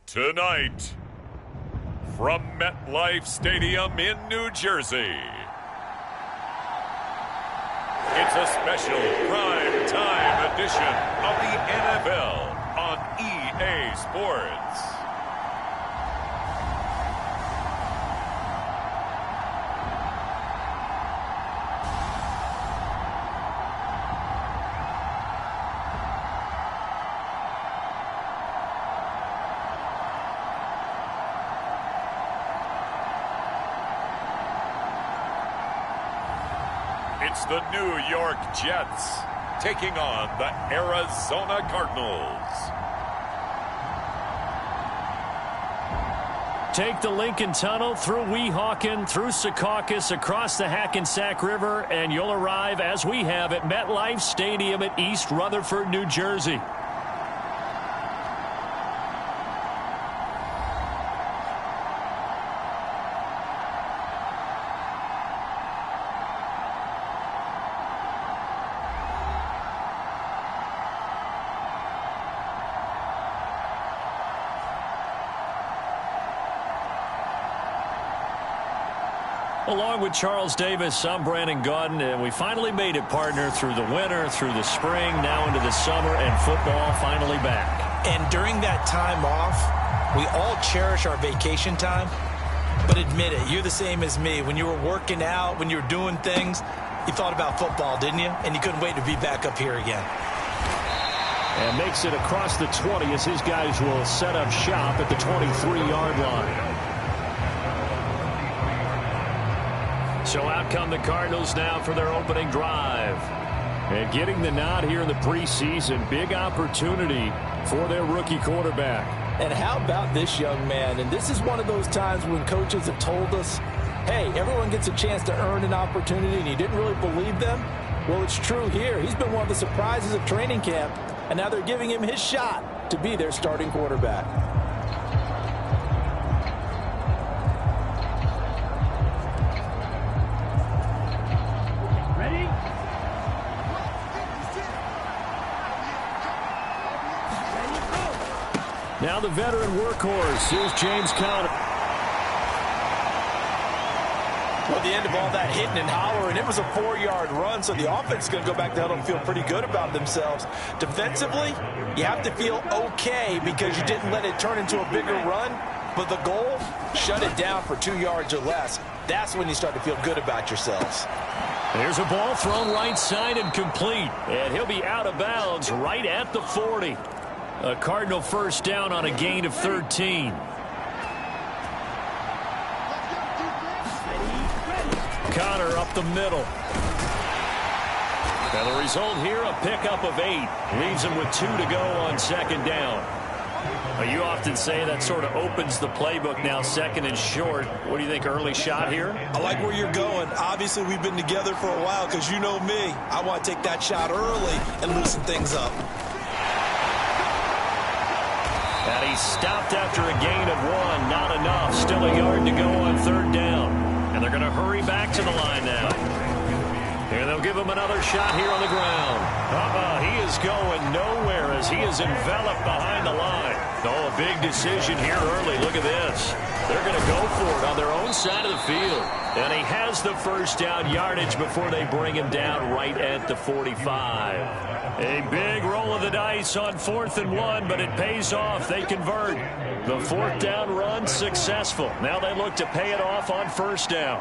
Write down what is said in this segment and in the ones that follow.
Tonight, from MetLife Stadium in New Jersey, it's a special prime time edition of the NFL on EA Sports. It's the New York Jets taking on the Arizona Cardinals. Take the Lincoln Tunnel through Weehawken, through Secaucus, across the Hackensack River, and you'll arrive, as we have, at MetLife Stadium at East Rutherford, New Jersey. Along with Charles Davis, I'm Brandon Gaudin, and we finally made it, partner, through the winter, through the spring, now into the summer, and football finally back. And during that time off, we all cherish our vacation time. But admit it, you're the same as me. When you were working out, when you were doing things, you thought about football, didn't you? And you couldn't wait to be back up here again. And makes it across the 20 as his guys will set up shop at the 23-yard line. So out come the Cardinals now for their opening drive. And getting the nod here in the preseason, big opportunity for their rookie quarterback. And how about this young man? And this is one of those times when coaches have told us, hey, everyone gets a chance to earn an opportunity, and you didn't really believe them. Well, it's true here. He's been one of the surprises of training camp, and now they're giving him his shot to be their starting quarterback. Now the veteran workhorse. Here's James Conner. Well, the end of all that hitting and hollering, it was a 4-yard run, so the offense is going to go back to huddle and feel pretty good about themselves. Defensively, you have to feel okay because you didn't let it turn into a bigger run, but the goal, shut it down for 2 yards or less. That's when you start to feel good about yourselves. There's a ball thrown right side and complete, and he'll be out of bounds right at the 40. A Cardinal first down on a gain of 13. Conner up the middle. And the result here, a pickup of 8. Leaves him with 2 to go on second down. You often say that sort of opens the playbook now, second and short. What do you think, early shot here? I like where you're going. Obviously, we've been together for a while because you know me. I want to take that shot early and loosen things up. And he stopped after a gain of 1. Not enough. Still a yard to go on third down. And they're going to hurry back to the line now. And they'll give him another shot here on the ground. He is going nowhere as he is enveloped behind the line. Oh, a big decision here early. Look at this. They're going to go for it on their own side of the field. And he has the first down yardage before they bring him down right at the 45. A big roll of the dice on 4th and 1, but it pays off. They convert. The 4th down run successful. Now they look to pay it off on first down.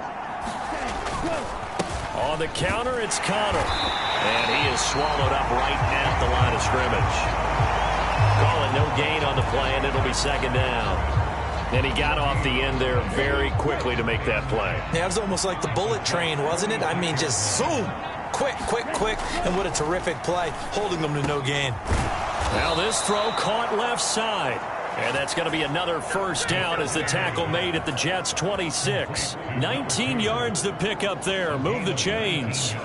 On the counter, it's Conner. And he is swallowed up right at the line of scrimmage. Calling no gain on the play, and it'll be second down. And he got off the end there very quickly to make that play. Yeah, it was almost like the bullet train, wasn't it? I mean, just zoom. Quick, quick, quick. And what a terrific play, holding them to no gain. Now this throw caught left side. And that's going to be another first down as the tackle made at the Jets' 26. 19 yards to pick up there. Move the chains.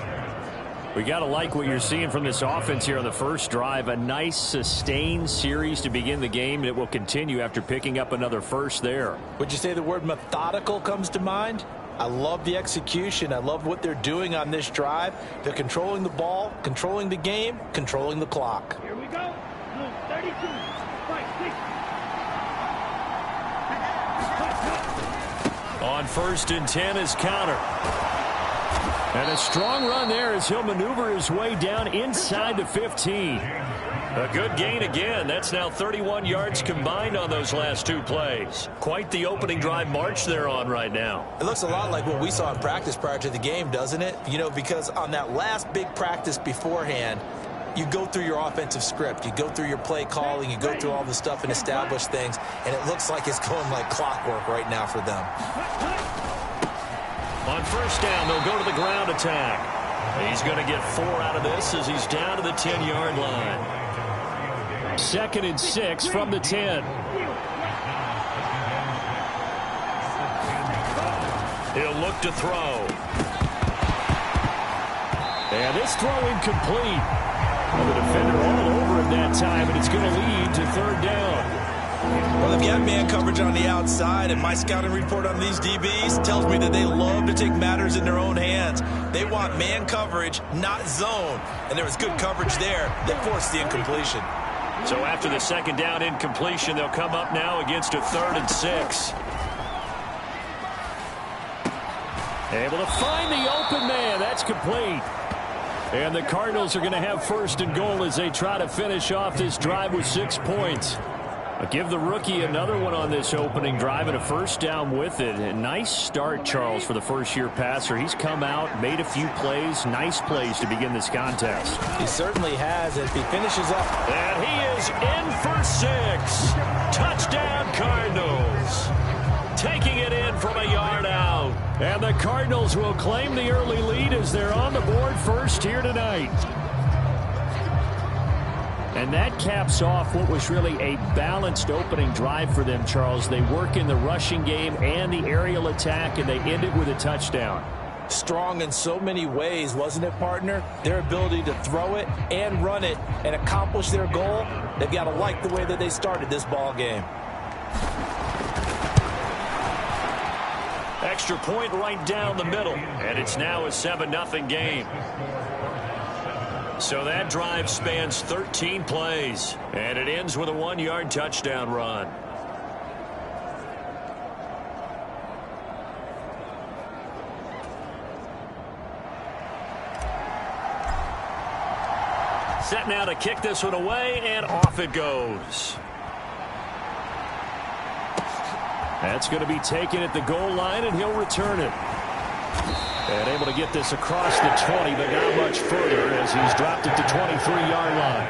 We got to like what you're seeing from this offense here on the first drive. A nice sustained series to begin the game, and it will continue after picking up another first there. Would you say the word methodical comes to mind? I love the execution. I love what they're doing on this drive. They're controlling the ball, controlling the game, controlling the clock. Here we go. 32. 5, 6. On 1st and 10 is counter. And a strong run there as he'll maneuver his way down inside the 15. A good gain again. That's now 31 yards combined on those last 2 plays. Quite the opening drive march they're on right now. It looks a lot like what we saw in practice prior to the game, doesn't it? You know, because on that last big practice beforehand, you go through your offensive script. You go through your play calling. You go through all the stuff and establish things. And it looks like it's going like clockwork right now for them. On 1st down, they'll go to the ground attack. He's going to get 4 out of this as he's down to the 10-yard line. 2nd and 6 from the 10. He'll look to throw. And this throw incomplete. Well, the defender all over him that time, and it's going to lead to 3rd down. Well, they've got man coverage on the outside, and my scouting report on these DBs tells me that they love to take matters in their own hands. They want man coverage, not zone. And there was good coverage there that forced the incompletion. So after the 2nd down incompletion, they'll come up now against a 3rd and 6. Able to find the open man. That's complete. And the Cardinals are going to have 1st and goal as they try to finish off this drive with 6 points. I'll give the rookie another one on this opening drive and a 1st down with it. A nice start, Charles, for the first-year passer. He's come out, made a few plays, nice plays to begin this contest. He certainly has. If he finishes up. And he is in for 6. Touchdown, Cardinals. Taking it in from a yard out. And the Cardinals will claim the early lead as they're on the board first here tonight. And that caps off what was really a balanced opening drive for them, Charles. They work in the rushing game and the aerial attack, and they end it with a touchdown. Strong in so many ways, wasn't it, partner? Their ability to throw it and run it and accomplish their goal, they've got to like the way that they started this ball game. Extra point right down the middle, and it's now a 7-0 game. So that drive spans 13 plays, and it ends with a 1-yard touchdown run. Set now to kick this one away, and off it goes. That's going to be taken at the goal line, and he'll return it. And able to get this across the 20, but not much further as he's dropped at the 23-yard line.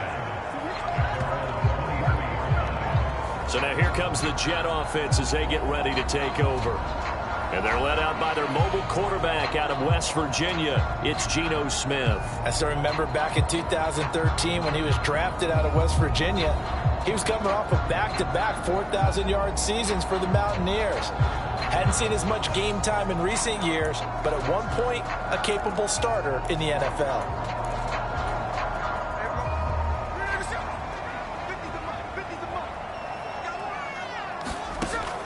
So now here comes the Jet offense as they get ready to take over. And they're led out by their mobile quarterback out of West Virginia. It's Geno Smith. I still remember back in 2013 when he was drafted out of West Virginia. He was coming off of back-to-back 4,000-yard seasons for the Mountaineers. Hadn't seen as much game time in recent years, but at one point, a capable starter in the NFL.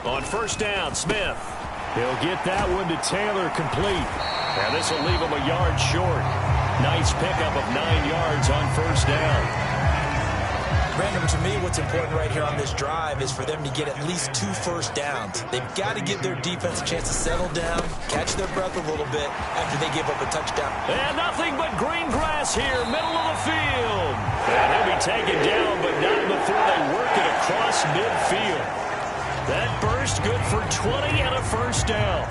On 1st down, Smith. He'll get that one to Taylor complete. And this will leave him a yard short. Nice pickup of 9 yards on 1st down. Brandon, to me, what's important right here on this drive is for them to get at least 2 first downs. They've got to give their defense a chance to settle down, catch their breath a little bit after they give up a touchdown. And nothing but green grass here, middle of the field. And he'll be taken down, but not before they work it across midfield. That burst good for 20 and a 1st down.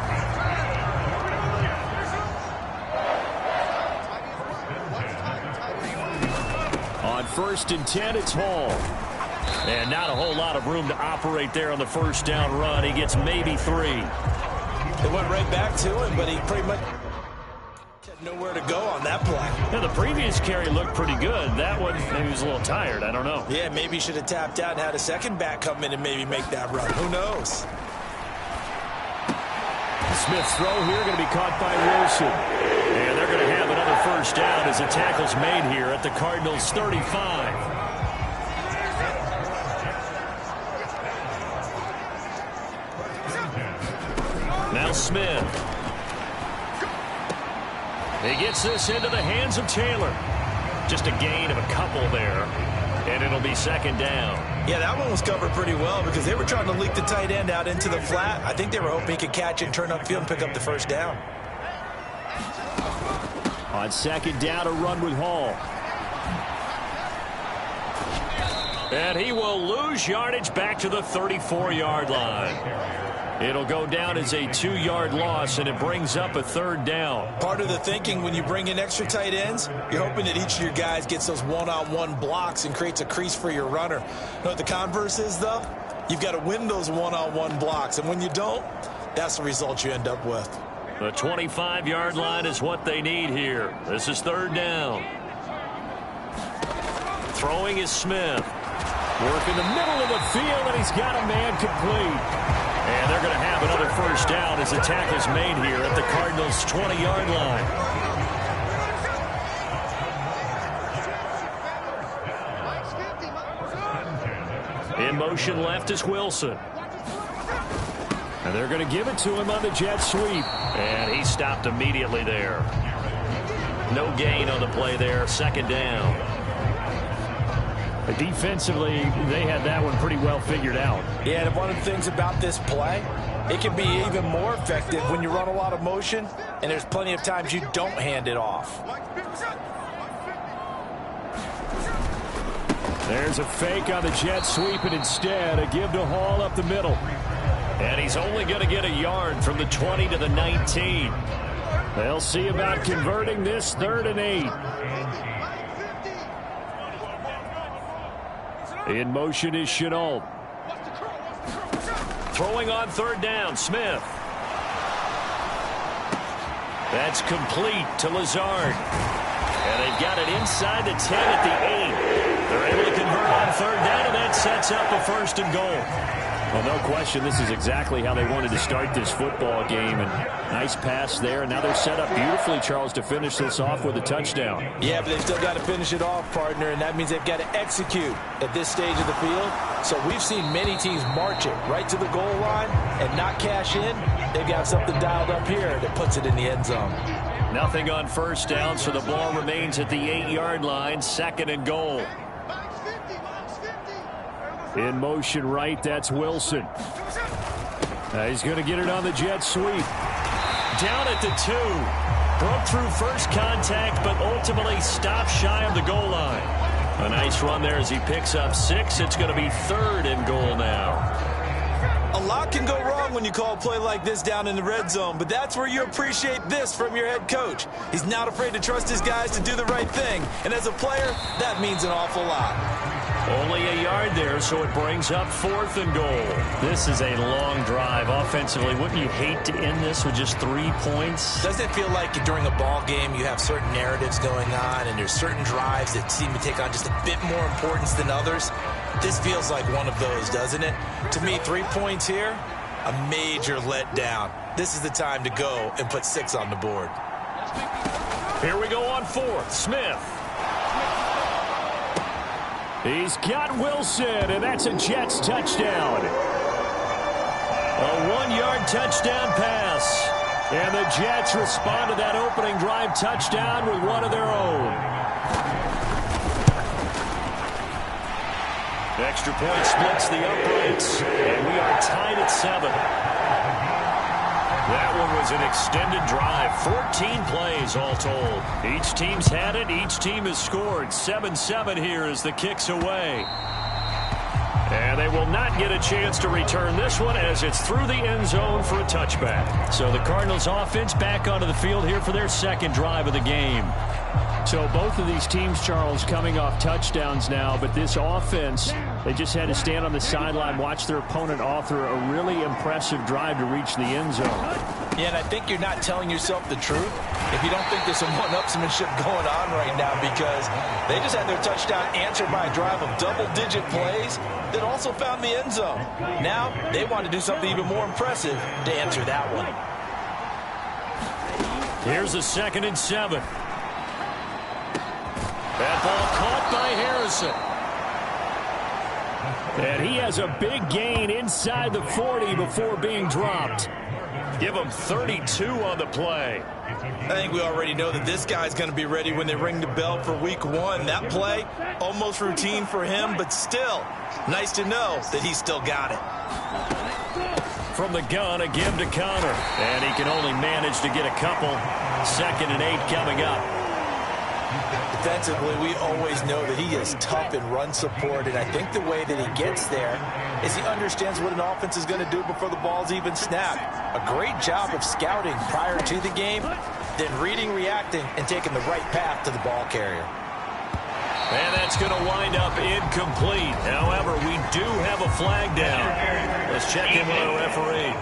On 1st and 10, it's Hall. And not a whole lot of room to operate there on the 1st down run. He gets maybe 3. They went right back to him, but he pretty much had nowhere to go on that play. Yeah, the previous carry looked pretty good. That one, maybe he was a little tired. I don't know. Yeah, maybe he should have tapped out and had a second back come in and maybe make that run. Who knows? Smith's throw here going to be caught by Wilson. And they're going to have another 1st down as the tackle's made here at the Cardinals' 35. Now Smith. He gets this into the hands of Taylor. Just a gain of a couple there. And it'll be second down. Yeah, that one was covered pretty well because they were trying to leak the tight end out into the flat. I think they were hoping he could catch it and turn upfield and pick up the first down. On second down, a run with Hall. And he will lose yardage back to the 34-yard line. It'll go down as a 2-yard loss, and it brings up a third down. Part of the thinking when you bring in extra tight ends, you're hoping that each of your guys gets those one-on-one blocks and creates a crease for your runner. You know what the converse is, though? You've got to win those one-on-one blocks, and when you don't, that's the result you end up with. The 25-yard line is what they need here. This is third down. Throwing is Smith. Work in the middle of the field, and he's got a man complete. And they're going to have another first down as the tackle's made here at the Cardinals' 20-yard line. In motion left is Wilson. And they're going to give it to him on the jet sweep. And he stopped immediately there. No gain on the play there. Second down. Defensively, they had that one pretty well figured out. Yeah, and one of the things about this play, it can be even more effective when you run a lot of motion, and there's plenty of times you don't hand it off. There's a fake on the jet sweep, and instead a give to Hall up the middle. And he's only going to get a yard from the 20 to the 19. They'll see about converting this 3rd and 8. In motion is Chenault. Throwing on third down, Smith. That's complete to Lazard. And they've got it inside the 10 at the 8. They're able to convert on third down, and that sets up a 1st and goal. Well, no question, this is exactly how they wanted to start this football game. And nice pass there, and now they're set up beautifully, Charles, to finish this off with a touchdown. Yeah, but they've still got to finish it off, partner, and that means they've got to execute at this stage of the field. So we've seen many teams march it right to the goal line and not cash in. They've got something dialed up here that puts it in the end zone. Nothing on first down, so the ball remains at the 8-yard line, 2nd and goal. In motion right, that's Wilson. He's going to get it on the jet sweep. Down at the 2. Broke through first contact, but ultimately stopped shy of the goal line. A nice run there as he picks up 6. It's going to be 3rd and goal now. A lot can go wrong when you call a play like this down in the red zone, but that's where you appreciate this from your head coach. He's not afraid to trust his guys to do the right thing, and as a player, that means an awful lot. Only a yard there, so it brings up 4th and goal. This is a long drive offensively. Wouldn't you hate to end this with just 3 points? Doesn't it feel like during a ball game you have certain narratives going on and there's certain drives that seem to take on just a bit more importance than others? This feels like one of those, doesn't it? To me, 3 points here, a major letdown. This is the time to go and put 6 on the board. Here we go on 4th. Smith. He's got Wilson, and that's a Jets touchdown. A 1-yard touchdown pass. And the Jets respond to that opening drive touchdown with one of their own. Extra point splits the uprights, and we are tied at 7. That one was an extended drive. 14 plays all told. Each team's had it. Each team has scored. 7-7 here as the kick's away. And they will not get a chance to return this one as it's through the end zone for a touchback. So the Cardinals offense back onto the field here for their 2nd drive of the game. So both of these teams, Charles, coming off touchdowns now, but this offense, they just had to stand on the sideline, watch their opponent author a really impressive drive to reach the end zone. Yeah, and I think you're not telling yourself the truth if you don't think there's some one-upsmanship going on right now, because they just had their touchdown answered by a drive of double-digit plays that also found the end zone. Now they want to do something even more impressive to answer that one. Here's a 2nd and 7. That ball caught by Harrison. And he has a big gain inside the 40 before being dropped. Give him 32 on the play. I think we already know that this guy's going to be ready when they ring the bell for week 1. That play, almost routine for him, but still, nice to know that he's still got it. From the gun, a give to Connor. And he can only manage to get a couple. 2nd and 8 coming up. Defensively, we always know that he is tough in run support, and I think the way that he gets there is he understands what an offense is going to do before the ball's even snapped. A great job of scouting prior to the game, then reading, reacting, and taking the right path to the ball carrier. And that's going to wind up incomplete. However, we do have a flag down. Let's check in with our referee.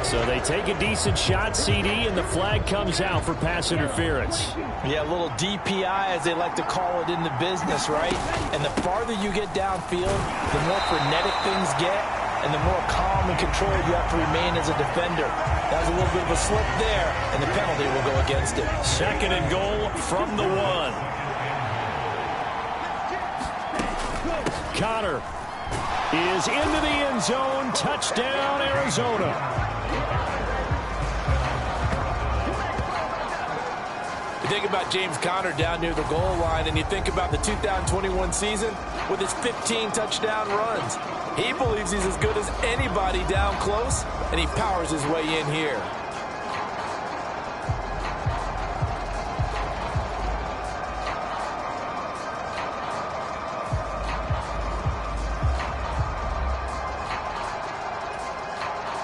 So they take a decent shot, CD, and the flag comes out for pass interference. Yeah, a little DPI, as they like to call it in the business, right? And the farther you get downfield, the more frenetic things get, and the more calm and controlled you have to remain as a defender. That was a little bit of a slip there, and the penalty will go against it. 2nd and goal from the 1. Connor is into the end zone. Touchdown, Arizona. You think about James Conner down near the goal line, and you think about the 2021 season with his 15 touchdown runs. He believes he's as good as anybody down close, and he powers his way in here.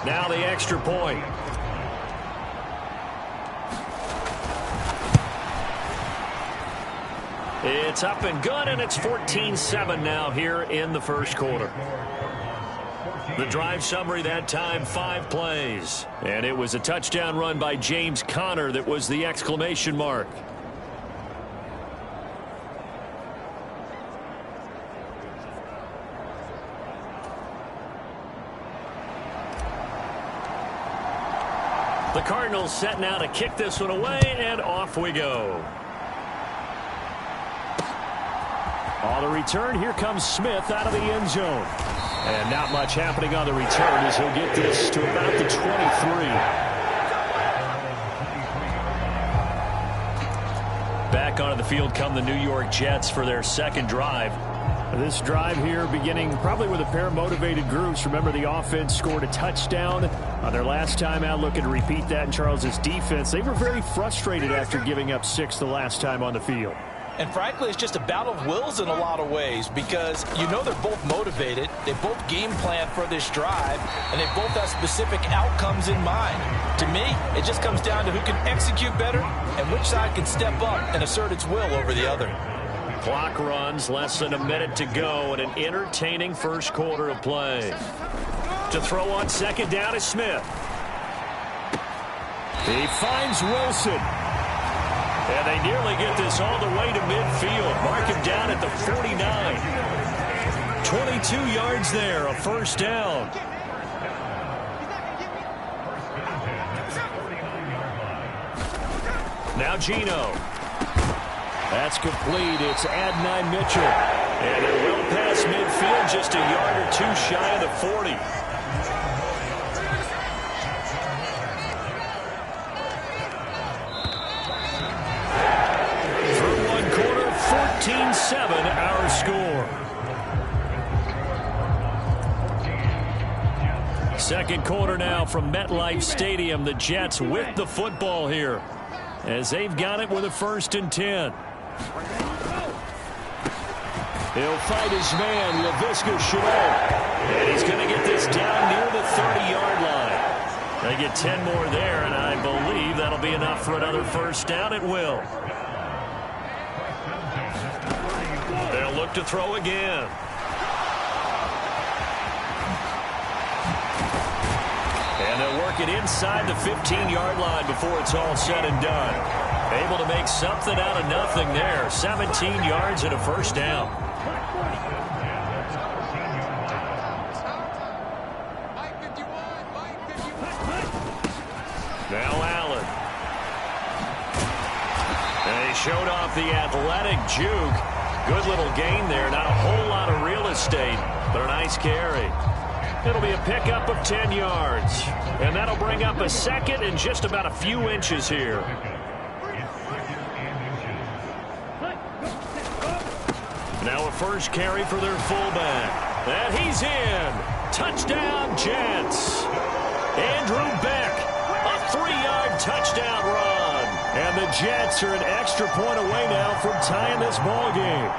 Now the extra point. It's up and good, and it's 14-7 now here in the first quarter. The drive summary that time, 5 plays. And it was a touchdown run by James Conner that was the exclamation mark. The Cardinals setting out to kick this one away, and off we go. On the return, here comes Smith out of the end zone. And not much happening on the return as he'll get this to about the 23. Back onto the field come the New York Jets for their 2nd drive. This drive here beginning probably with a pair of motivated groups. Remember, the offense scored a touchdown on their last time out, looking to repeat that in Charles's defense. They were very frustrated after giving up 6 the last time on the field. And frankly, it's just a battle of wills in a lot of ways, because you know they're both motivated, they both game plan for this drive, and they both have specific outcomes in mind. To me, it just comes down to who can execute better and which side can step up and assert its will over the other. Clock runs, less than a minute to go, and an entertaining first quarter of play. To throw on 2nd down is Smith. He finds Wilson. And they nearly get this all the way to midfield. Mark him down at the 49. 22 yards there, a first down. Now Geno. That's complete. It's Adonai Mitchell. And they're well past midfield, just a yard or 2 shy of the 40. Through 1 quarter, 14-7 our score. 2nd quarter now from MetLife Stadium. The Jets with the football here, as they've got it with a 1st and 10. He'll fight his man, Laviska Shenault. And he's going to get this down near the 30-yard line. They get 10 more there, and I believe that'll be enough for another first down. It will. They'll look to throw again. And they'll work it inside the 15-yard line before it's all said and done. Able to make something out of nothing there. 17 yards and a first down. Now Allen. And he showed off the athletic juke. Good little gain there. Not a whole lot of real estate, but a nice carry. It'll be a pickup of 10 yards. And that'll bring up a second and just about a few inches here. Now a first carry for their fullback. And he's in. Touchdown, Jets. Andrew Beck, a 3-yard touchdown run. And the Jets are an extra point away now from tying this ball game.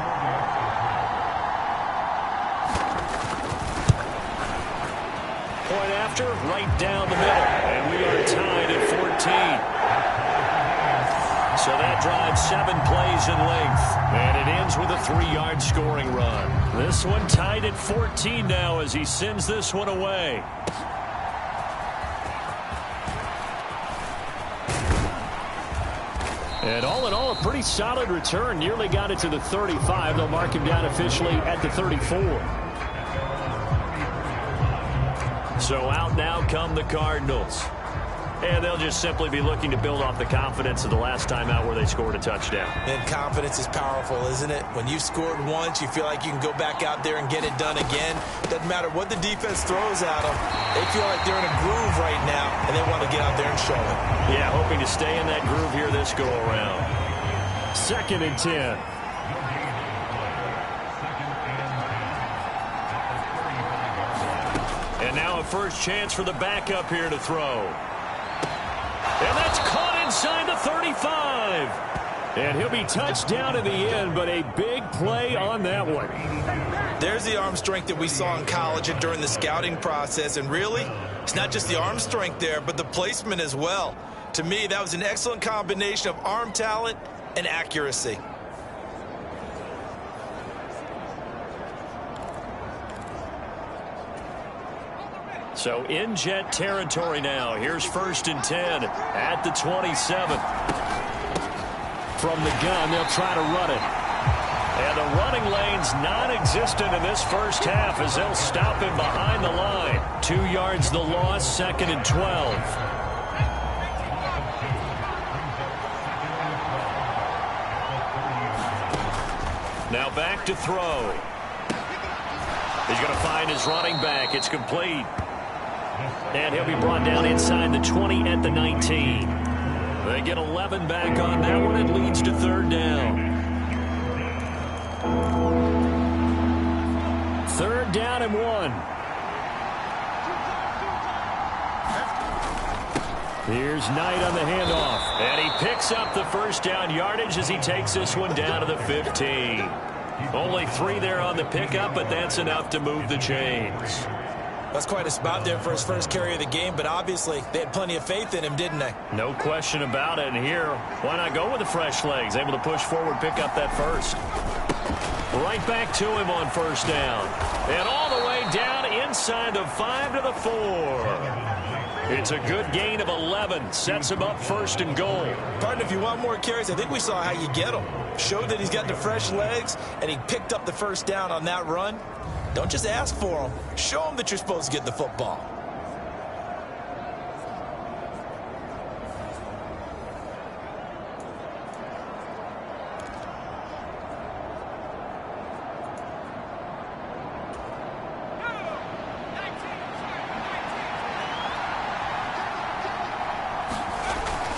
Point after, right down the middle. And we are tied at 14. So that drives 7 plays in length. And it ends with a 3-yard scoring run. This one tied at 14 now as he sends this one away. And all in all, a pretty solid return. Nearly got it to the 35. They'll mark him down officially at the 34. So out now come the Cardinals. And they'll just simply be looking to build off the confidence of the last time out where they scored a touchdown. And confidence is powerful, isn't it? When you've scored once, you feel like you can go back out there and get it done again. Doesn't matter what the defense throws at them. They feel like they're in a groove right now, and they want to get out there and show it. Yeah, hoping to stay in that groove here this go-around. 2nd and 10. And now a first chance for the backup here to throw. And that's caught inside the 35. And he'll be touched down in the end, but a big play on that one. There's the arm strength that we saw in college and during the scouting process. And really, it's not just the arm strength there, but the placement as well. To me, that was an excellent combination of arm talent and accuracy. So in Jet territory now. Here's 1st and 10 at the 27. From the gun, they'll try to run it. And the running lane's non-existent in this first half as they'll stop him behind the line. 2 yards the loss, 2nd and 12. Now back to throw. He's going to find his running back. It's complete. And he'll be brought down inside the 20 at the 19. They get 11 back on that one. It leads to 3rd down. 3rd down and 1. Here's Knight on the handoff. And he picks up the first down yardage as he takes this one down to the 15. Only 3 there on the pickup, but that's enough to move the chains. That's quite a spot there for his first carry of the game, but obviously they had plenty of faith in him, didn't they? No question about it. And here, why not go with the fresh legs? Able to push forward, pick up that first. Right back to him on 1st down. And all the way down inside the 5 to the 4. It's a good gain of 11. Sets him up 1st and goal. Pardon, if you want more carries, I think we saw how you get them. Showed that he's got the fresh legs, and he picked up the first down on that run. Don't just ask for them. Show them that you're supposed to get the football.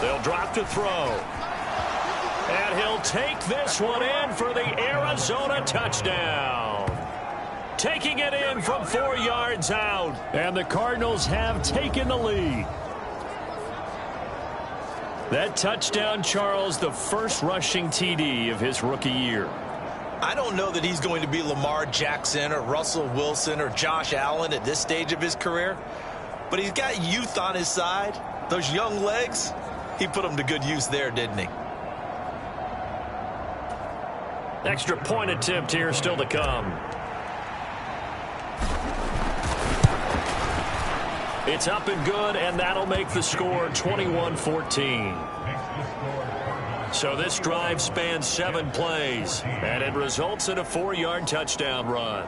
They'll drop to throw. And he'll take this one in for the Arizona touchdown. Taking it in from 4 yards out. And the Cardinals have taken the lead. That touchdown, Charles, the first rushing TD of his rookie year. I don't know that he's going to be Lamar Jackson or Russell Wilson or Josh Allen at this stage of his career, but he's got youth on his side. Those young legs, he put them to good use there, didn't he? Extra point attempt here still to come. It's up and good, and that'll make the score 21-14. So this drive spans 7 plays, and it results in a 4-yard touchdown run.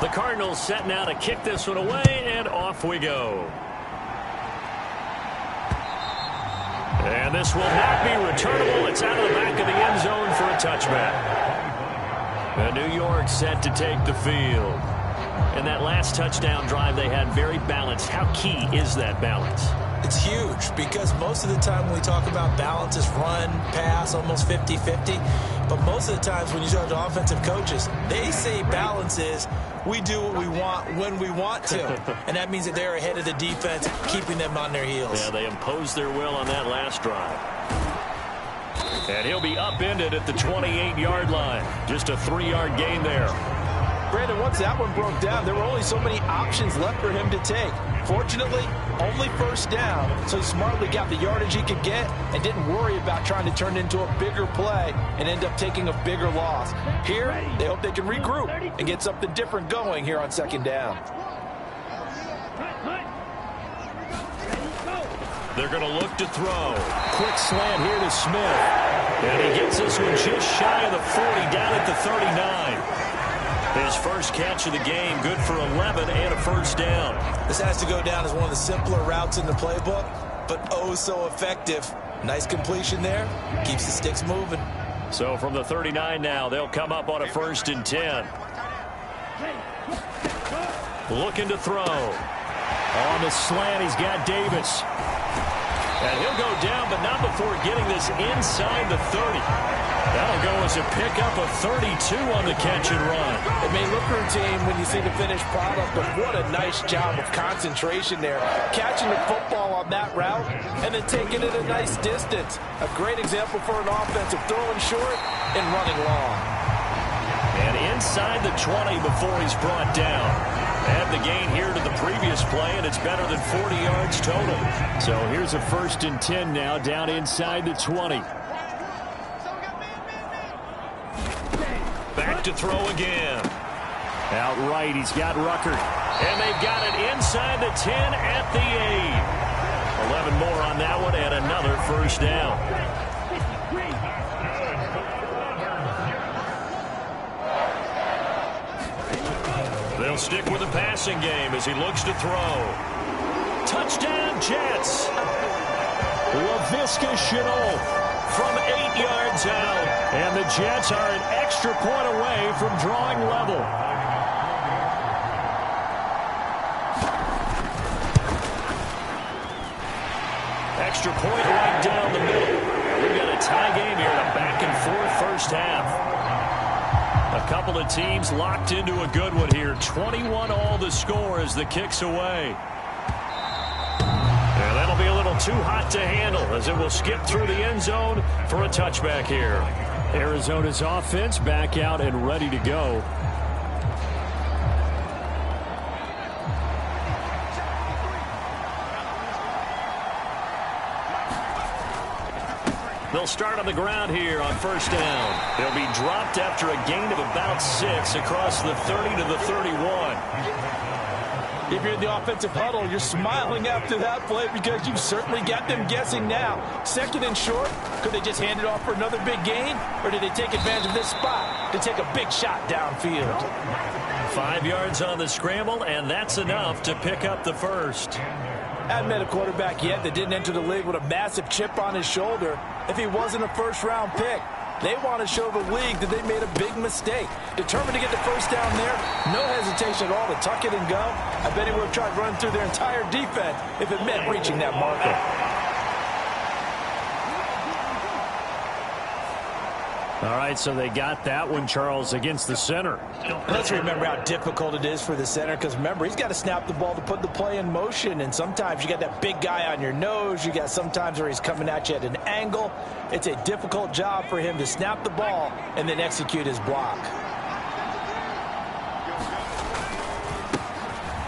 The Cardinals set now to kick this one away, and off we go. And this will not be returnable. It's out of the back of the end zone for a touchback. And New York set to take the field. And that last touchdown drive they had very balanced. How key is that balance? It's huge because most of the time when we talk about balance is run, pass, almost 50-50. But most of the times when you talk to offensive coaches, they say balance is we do what we want when we want to. And that means that they're ahead of the defense, keeping them on their heels. Yeah, they imposed their will on that last drive. And he'll be upended at the 28-yard line. Just a 3-yard gain there. Brandon, once that one broke down, there were only so many options left for him to take. Fortunately, only first down, so he smartly got the yardage he could get and didn't worry about trying to turn it into a bigger play and end up taking a bigger loss. Here, they hope they can regroup and get something different going here on second down. They're going to look to throw. Quick slant here to Smith. And he gets this one just shy of the 40, down at the 39. His first catch of the game, good for 11 and a first down. This has to go down as one of the simpler routes in the playbook, but oh so effective. Nice completion there. Keeps the sticks moving. So from the 39 now, they'll come up on a 1st and 10. Looking to throw. On the slant, he's got Davis. And he'll go down, but not before getting this inside the 30. That'll go as a pickup of 32 on the catch and run. It may look routine when you see the finished product, but what a nice job of concentration there. Catching the football on that route and then taking it a nice distance. A great example for an offense of throwing short and running long. And inside the 20 before he's brought down. Add the gain here to the previous play, and it's better than 40 yards total. So here's a 1st and 10 now, down inside the 20. Back to throw again. Outright, he's got Rucker. And they've got it inside the 10 at the 8. 11 more on that one, and another first down. They'll stick with the passing game as he looks to throw. Touchdown, Jets. Laviska Shenault from 8 yards out. And the Jets are an extra point away from drawing level. Extra point right down the middle. We've got a tie game here, a back-and-forth first half. A couple of teams locked into a good one here. 21 all the score as the kick's away. And that'll be a little too hot to handle as it will skip through the end zone for a touchback here. Arizona's offense back out and ready to go. They'll start on the ground here on first down. They'll be dropped after a gain of about 6 across the 30 to the 31. If you're in the offensive huddle, you're smiling after that play because you've certainly got them guessing now. 2nd and short, could they just hand it off for another big gain? Or did they take advantage of this spot to take a big shot downfield? 5 yards on the scramble, and that's enough to pick up the first. I haven't met a quarterback yet that didn't enter the league with a massive chip on his shoulder if he wasn't a first-round pick. They want to show the league that they made a big mistake. Determined to get the first down there, no hesitation at all to tuck it and go. I bet he would have tried running through their entire defense if it meant reaching that marker. All right, so they got that one, Charles, against the center. Let's remember how difficult it is for the center because, remember, he's got to snap the ball to put the play in motion, and sometimes you got that big guy on your nose. You got sometimes where he's coming at you at an angle. It's a difficult job for him to snap the ball and then execute his block.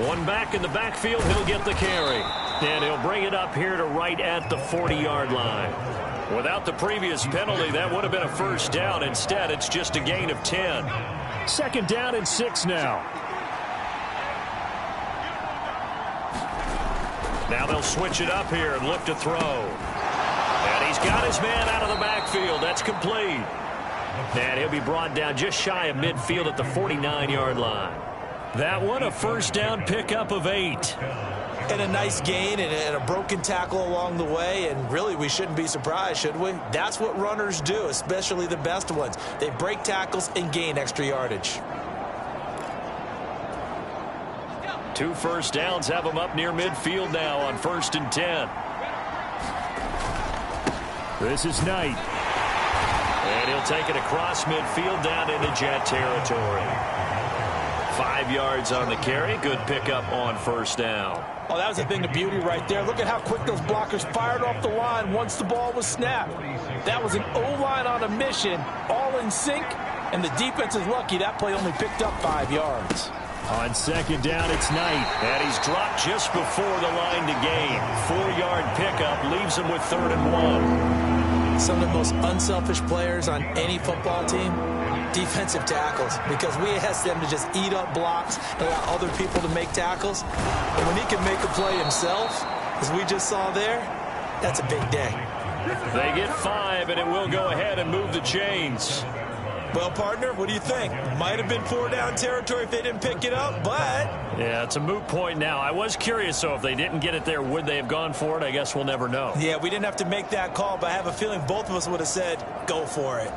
One back in the backfield, he'll get the carry. And he'll bring it up here to right at the 40-yard line. Without the previous penalty, that would have been a first down. Instead, it's just a gain of 10. 2nd down and 6 now. Now they'll switch it up here and look to throw. And he's got his man out of the backfield. That's complete. And he'll be brought down just shy of midfield at the 49-yard line. That one, a first down pickup of 8. And a nice gain and a broken tackle along the way, and really we shouldn't be surprised, should we? That's what runners do, especially the best ones. They break tackles and gain extra yardage. 2 first downs have them up near midfield now on 1st and 10. This is Knight. And he'll take it across midfield down into Jet territory. 5 yards on the carry. Good pickup on 1st down. Oh, that was a thing of beauty right there. Look at how quick those blockers fired off the line once the ball was snapped. That was an O-line on a mission, all in sync, and the defense is lucky that play only picked up 5 yards. On 2nd down, it's Knight. And he's dropped just before the line to gain. 4-yard pickup leaves him with 3rd and 1. Some of the most unselfish players on any football team, defensive tackles, because we ask them to just eat up blocks and allow other people to make tackles. And when he can make a play himself, as we just saw there, that's a big day. They get 5, and it will go ahead and move the chains. Well, partner, what do you think? Might have been 4-down territory if they didn't pick it up, but... Yeah, it's a moot point now. I was curious, so if they didn't get it there, would they have gone for it? I guess we'll never know. Yeah, we didn't have to make that call, but I have a feeling both of us would have said, go for it.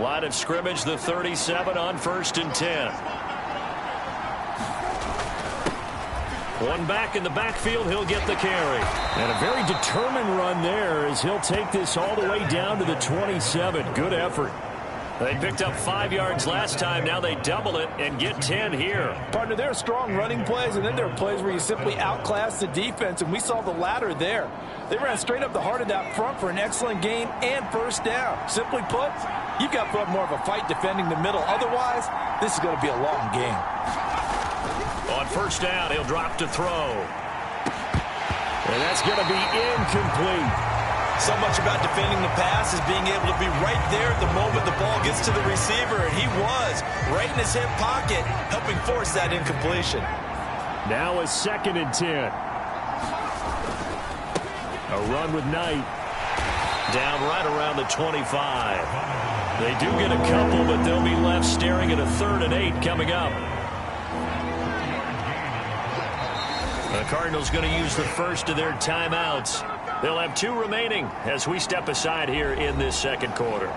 Line of scrimmage, the 37 on 1st and 10. One back in the backfield, he'll get the carry. And a very determined run there as he'll take this all the way down to the 27. Good effort. They picked up 5 yards last time. Now they double it and get 10 here. Partner, there are strong running plays, and then there are plays where you simply outclass the defense, and we saw the latter there. They ran straight up the heart of that front for an excellent gain and 1st down. Simply put, you've got to put up more of a fight defending the middle. Otherwise, this is going to be a long game. On 1st down, he'll drop to throw. And that's going to be incomplete. So much about defending the pass is being able to be right there at the moment the ball gets to the receiver, and he was right in his hip pocket, helping force that incompletion. Now a 2nd and 10. A run with Knight. Down right around the 25. They do get a couple, but they'll be left staring at a 3rd and 8 coming up. The Cardinals going to use the first of their timeouts. They'll have 2 remaining as we step aside here in this 2nd quarter.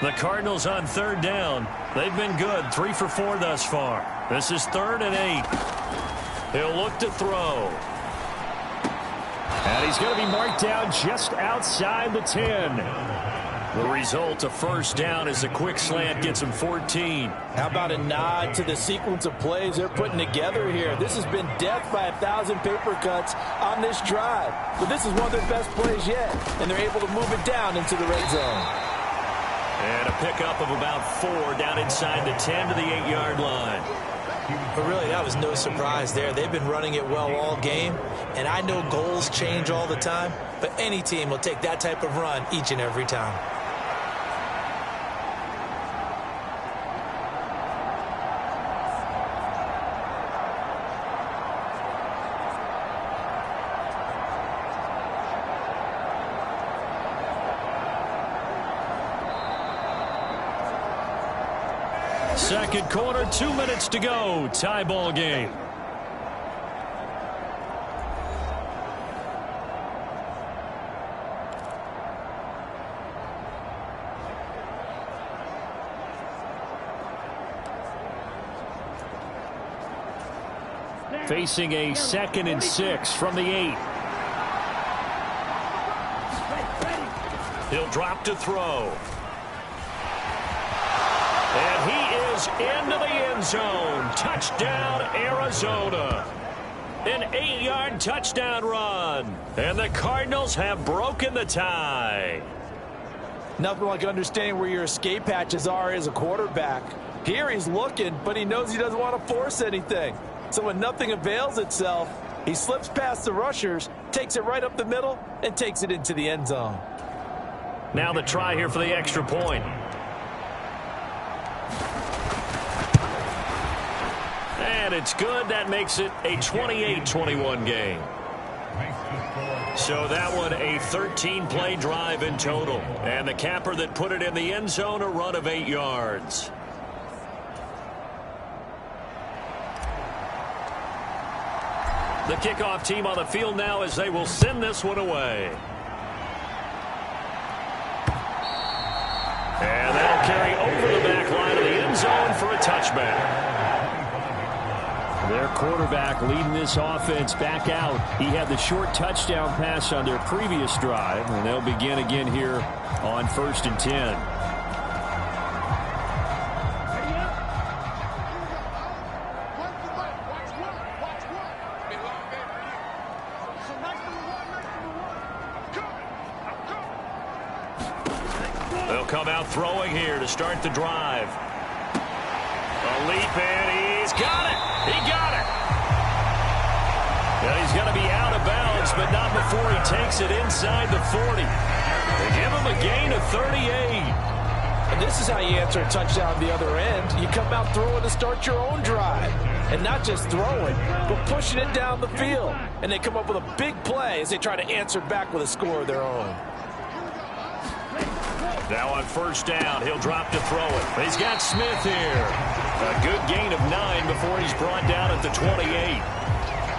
The Cardinals on 3rd down. They've been good. 3 for 4 thus far. This is 3rd and 8. He'll look to throw. And he's going to be marked down just outside the 10. The result, a 1st down as a quick slant gets him 14. How about a nod to the sequence of plays they're putting together here? This has been death by 1,000 paper cuts on this drive. But this is one of their best plays yet, and they're able to move it down into the red zone. And a pickup of about 4 down inside the 10 to the 8-yard line. But really, that was no surprise there. They've been running it well all game, and I know goals change all the time, but any team will take that type of run each and every time. Second quarter, 2 minutes to go. Tie ball game. Facing a 2nd and 6 from the 8. He'll drop to throw. And he is into the end zone. Touchdown, Arizona. An 8-yard touchdown run. And the Cardinals have broken the tie. Nothing like understanding where your escape hatches are as a quarterback. Here he's looking, but he knows he doesn't want to force anything. So when nothing avails itself, he slips past the rushers, takes it right up the middle, and takes it into the end zone. Now the try here for the extra point. And it's good. That makes it a 28-21 game. So that one, a 13-play drive in total. And the capper that put it in the end zone, a run of 8 yards. The kickoff team on the field now as they will send this one away. And that'll carry over the back line of the end zone for a touchback. Their quarterback leading this offense back out. He had the short touchdown pass on their previous drive, and they'll begin again here on 1st and 10. They'll come out throwing here to start the drive. A leap, and he's got it. He got it. And he's going to be out of bounds, but not before he takes it inside the 40. They give him a gain of 38. And this is how you answer a touchdown the other end. You come out throwing to start your own drive. And not just throwing, but pushing it down the field. And they come up with a big play as they try to answer back with a score of their own. Now on 1st down, he'll drop to throw it. He's got Smith here. A good gain of 9 before he's brought down at the 28.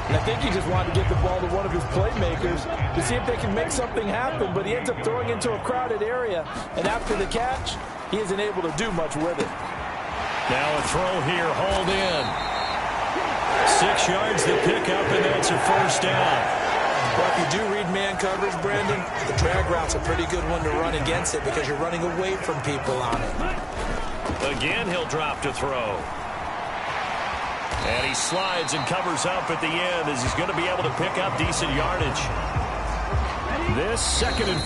And I think he just wanted to get the ball to one of his playmakers to see if they can make something happen, but he ends up throwing into a crowded area, and after the catch, he isn't able to do much with it. Now a throw here, hauled in. 6 yards to pick up, and that's a 1st down. Well, if you do read man coverage, Brandon, the drag route's a pretty good one to run against it because you're running away from people on it. Again, he'll drop to throw. And he slides and covers up at the end as he's going to be able to pick up decent yardage. This 2nd and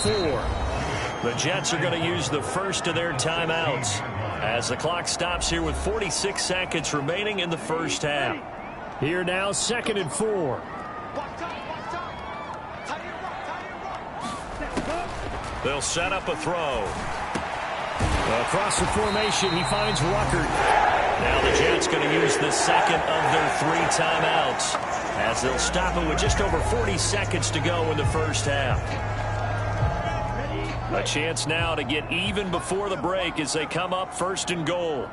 4. The Jets are going to use the first of their timeouts as the clock stops here with 46 seconds remaining in the first half. Here now, 2nd and 4. They'll set up a throw. Across the formation, he finds Ruckert. Now the Jets going to use the second of their 3 timeouts as they'll stop it with just over 40 seconds to go in the first half. A chance now to get even before the break as they come up 1st and goal.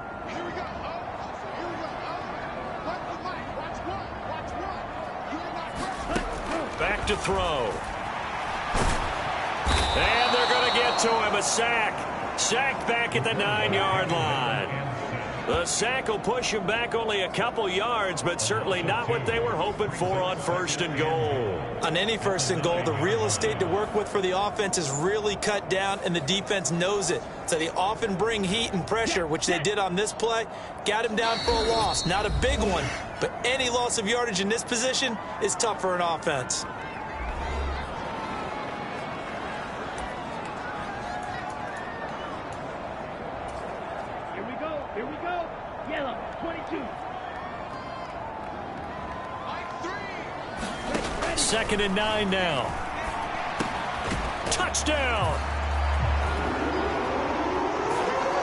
Back to throw. And they're going to get to him. A sack. Sacked back at the 9-yard line. The sack will push him back only a couple yards, but certainly not what they were hoping for on 1st and goal. On any 1st and goal, the real estate to work with for the offense is really cut down, and the defense knows it. So they often bring heat and pressure, which they did on this play. Got him down for a loss. Not a big one, but any loss of yardage in this position is tough for an offense. Here we go. Yellow, 22. 2nd and 9 now. Touchdown.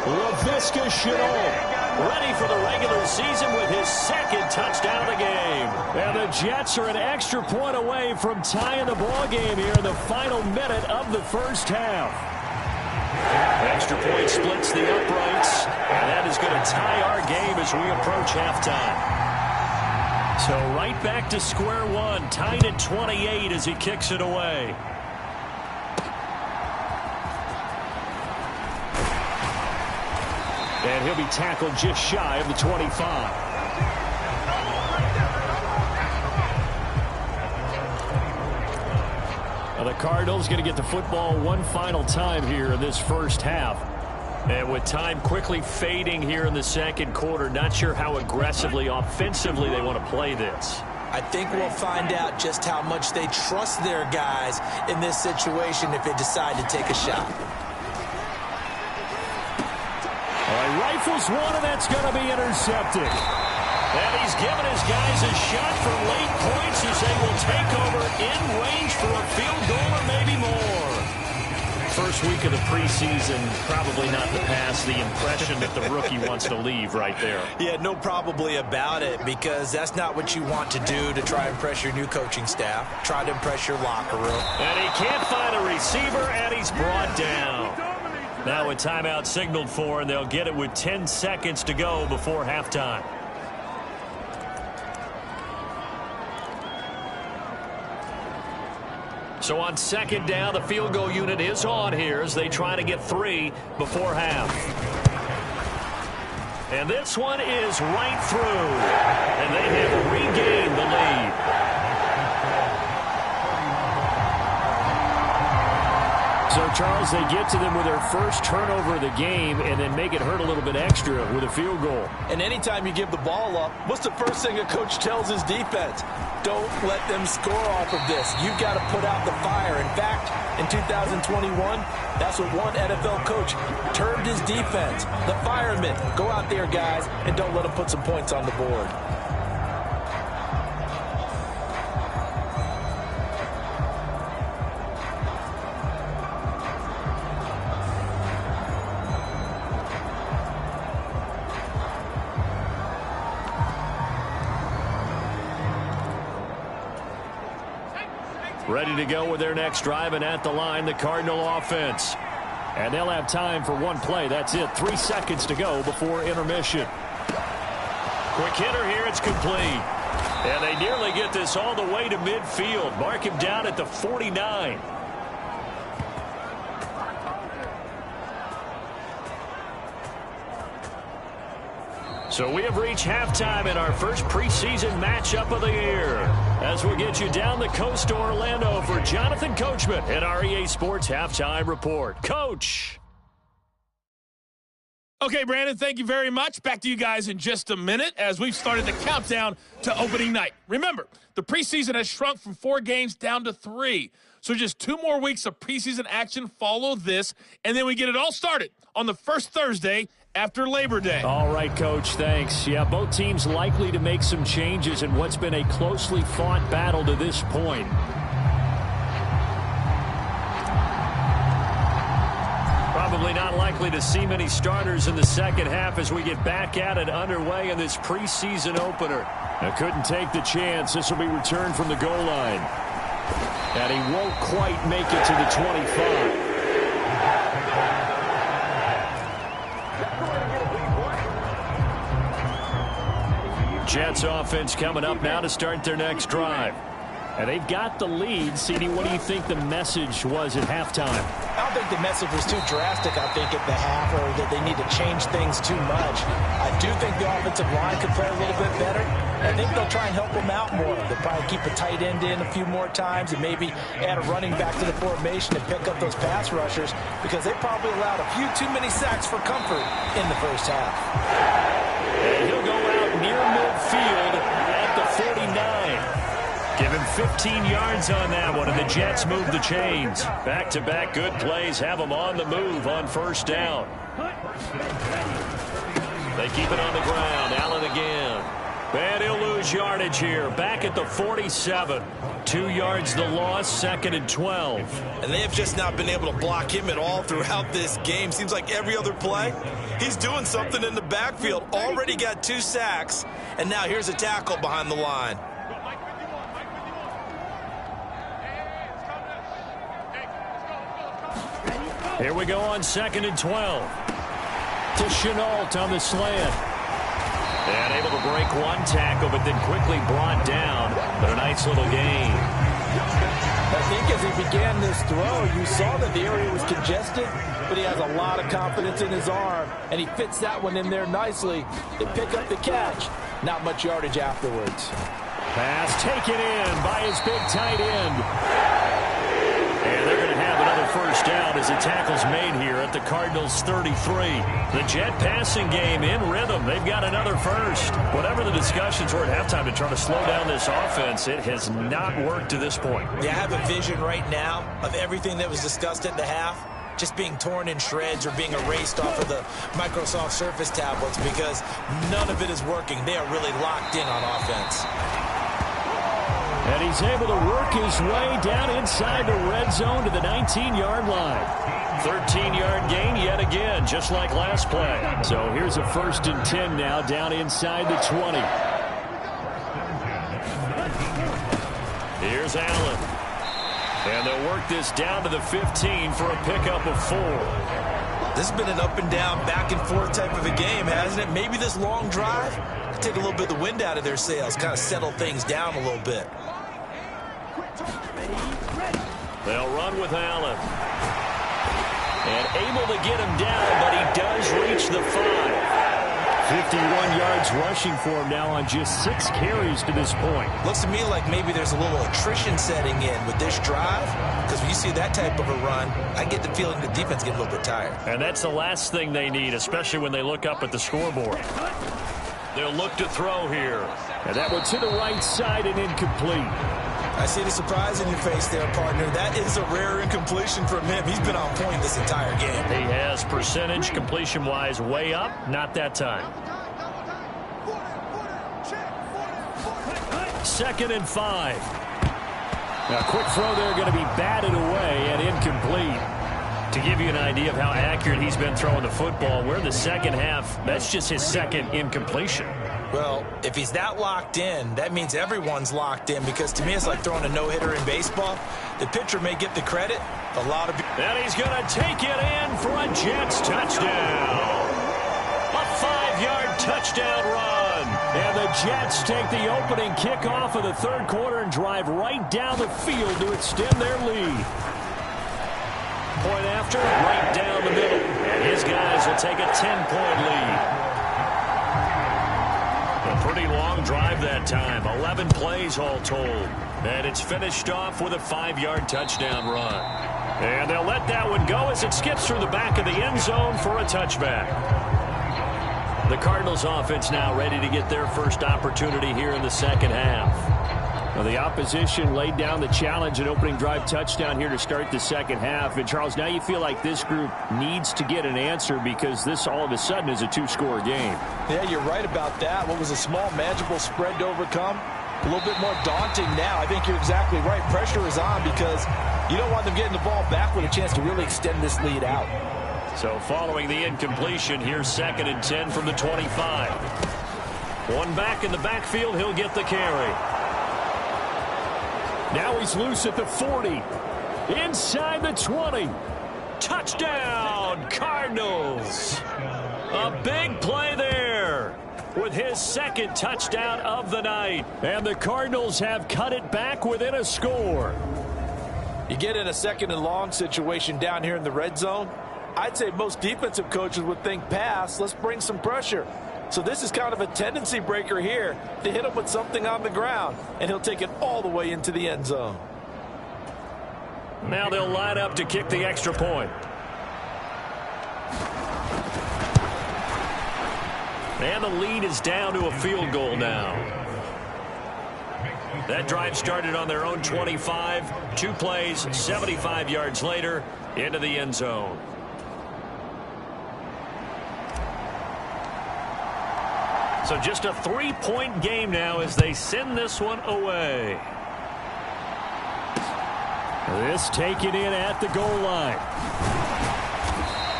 Laviska Shenault, ready for the regular season with his 2nd touchdown of the game. And the Jets are an extra point away from tying the ball game here in the final minute of the first half. Extra point splits the uprights, and that is going to tie our game as we approach halftime. So right back to square one, tied at 28 as he kicks it away. And he'll be tackled just shy of the 25. The Cardinals going to get the football one final time here in this first half. And with time quickly fading here in the second quarter, not sure how aggressively, offensively they want to play this. I think we'll find out just how much they trust their guys in this situation if they decide to take a shot. He rifles one, and that's going to be intercepted. And he's given his guys a shot for late points as they will take over in range for a field goal or maybe more. First week of the preseason, probably not to pass the impression that the rookie wants to leave right there. Yeah, no probably about it, because that's not what you want to do to try and impress your new coaching staff. Try to impress your locker room. And he can't find a receiver, and he's brought down. Now a timeout signaled for, and they'll get it with 10 seconds to go before halftime. So on second down, the field goal unit is on here as they try to get 3 before half. And this one is right through. And they have regained the lead. So, Charles, they get to them with their first turnover of the game and then make it hurt a little bit extra with a field goal. And anytime you give the ball up, what's the first thing a coach tells his defense? Don't let them score off of this. You've got to put out the fire. In fact, in 2021, that's what one NFL coach termed his defense. The firemen. Go out there, guys, and don't let them put some points on the board. Ready to go with their next drive, and at the line, the Cardinal offense. And they'll have time for one play. That's it. 3 seconds to go before intermission. Quick hitter here. It's complete. And they nearly get this all the way to midfield. Mark him down at the 49. So we have reached halftime in our first preseason matchup of the year. As we'll get you down the coast to Orlando for Jonathan Coachman at our EA Sports Halftime Report. Coach. Okay, Brandon, thank you very much. Back to you guys in just a minute as we've started the countdown to opening night. Remember, the preseason has shrunk from 4 games down to 3. So just 2 more weeks of preseason action follow this, and then we get it all started on the first Thursday after Labor Day. All right, Coach, thanks. Yeah, both teams likely to make some changes in what's been a closely fought battle to this point. Probably not likely to see many starters in the second half as we get back at it underway in this preseason opener. I couldn't take the chance. This will be returned from the goal line. And he won't quite make it to the 25. Jets offense coming up now to start their next drive. And they've got the lead. CD, what do you think the message was at halftime? I don't think the message was too drastic, I think, at the half, or that they need to change things too much. I do think the offensive line could play a little bit better. I think they'll try and help them out more. They'll probably keep a tight end in a few more times and maybe add a running back to the formation and pick up those pass rushers, because they probably allowed a few too many sacks for comfort in the first half. And he'll go out near midfield at the 49. Give him 15 yards on that one, and the Jets move the chains. Back-to-back good plays have them on the move on first down. They keep it on the ground. Allen again. And he'll lose yardage here. Back at the 47. 2 yards the loss, 2nd and 12. And they have just not been able to block him at all throughout this game. Seems like every other play, he's doing something in the backfield. Already got 2 sacks, and now here's a tackle behind the line. Here we go on 2nd and 12. To Chenault on the slant. And able to break one tackle, but then quickly brought down. But a nice little gain. I think as he began this throw, you saw that the area was congested, but he has a lot of confidence in his arm, and he fits that one in there nicely. They pick up the catch. Not much yardage afterwards. Pass taken in by his big tight end. And they're going to have another first down as the tackle's made here at the Cardinals 33. The Jet passing game in rhythm. They've got another first. Whatever the discussions were at halftime to try to slow down this offense, it has not worked to this point. Yeah, I have a vision right now of everything that was discussed at the half. just being torn in shreds or being erased off of the Microsoft Surface tablets because none of it is working. They are really locked in on offense. And he's able to work his way down inside the red zone to the 19-yard line. 13-yard gain yet again, just like last play. So here's a 1st and 10 now down inside the 20. Here's Allen. And they'll work this down to the 15 for a pickup of 4. This has been an up and down, back and forth type of a game, hasn't it? Maybe this long drive could take a little bit of the wind out of their sails, kind of settle things down a little bit. They'll run with Allen. And able to get him down, but he does reach the 5. 51 yards rushing for him now on just 6 carries to this point. Looks to me like maybe there's a little attrition setting in with this drive, because when you see that type of a run, I get the feeling the defense gets a little bit tired. And that's the last thing they need, especially when they look up at the scoreboard. They'll look to throw here. And that one to the right side and incomplete. I see the surprise in your face there, partner. That is a rare incompletion from him. He's been on point this entire game. He has percentage completion-wise way up. Not that time. 2nd and 5. A quick throw there going to be batted away and incomplete. To give you an idea of how accurate he's been throwing the football, we're in the second half. That's just his 2nd incompletion. Well, if he's that locked in, that means everyone's locked in, because to me it's like throwing a no-hitter in baseball. The pitcher may get the credit. And he's going to take it in for a Jets touchdown. A 5-yard touchdown run. And the Jets take the opening kickoff of the 3rd quarter and drive right down the field to extend their lead. Point after, right down the middle. And his guys will take a 10-point lead. A pretty long drive that time. 11 plays all told. And it's finished off with a 5-yard touchdown run. And they'll let that one go as it skips through the back of the end zone for a touchback. The Cardinals offense now ready to get their first opportunity here in the second half. Well, the opposition laid down the challenge and opening drive touchdown here to start the second half. And, Charles, now you feel like this group needs to get an answer because this all of a sudden is a 2-score game. Yeah, you're right about that. What was a small, manageable spread to overcome, a little bit more daunting now. I think you're exactly right. Pressure is on because you don't want them getting the ball back with a chance to really extend this lead out. So following the incompletion, here's 2nd and 10 from the 25. One back in the backfield, he'll get the carry. Now he's loose at the 40. Inside the 20. Touchdown, Cardinals. A big play there with his 2nd touchdown of the night. And the Cardinals have cut it back within a score. You get in a 2nd and long situation down here in the red zone. I'd say most defensive coaches would think pass. Let's bring some pressure. So this is kind of a tendency breaker here to hit him with something on the ground, and he'll take it all the way into the end zone. Now they'll line up to kick the extra point. And the lead is down to a field goal now. That drive started on their own 25. 2 plays, 75 yards later, into the end zone. So just a 3-point game now as they send this one away. This taken in at the goal line.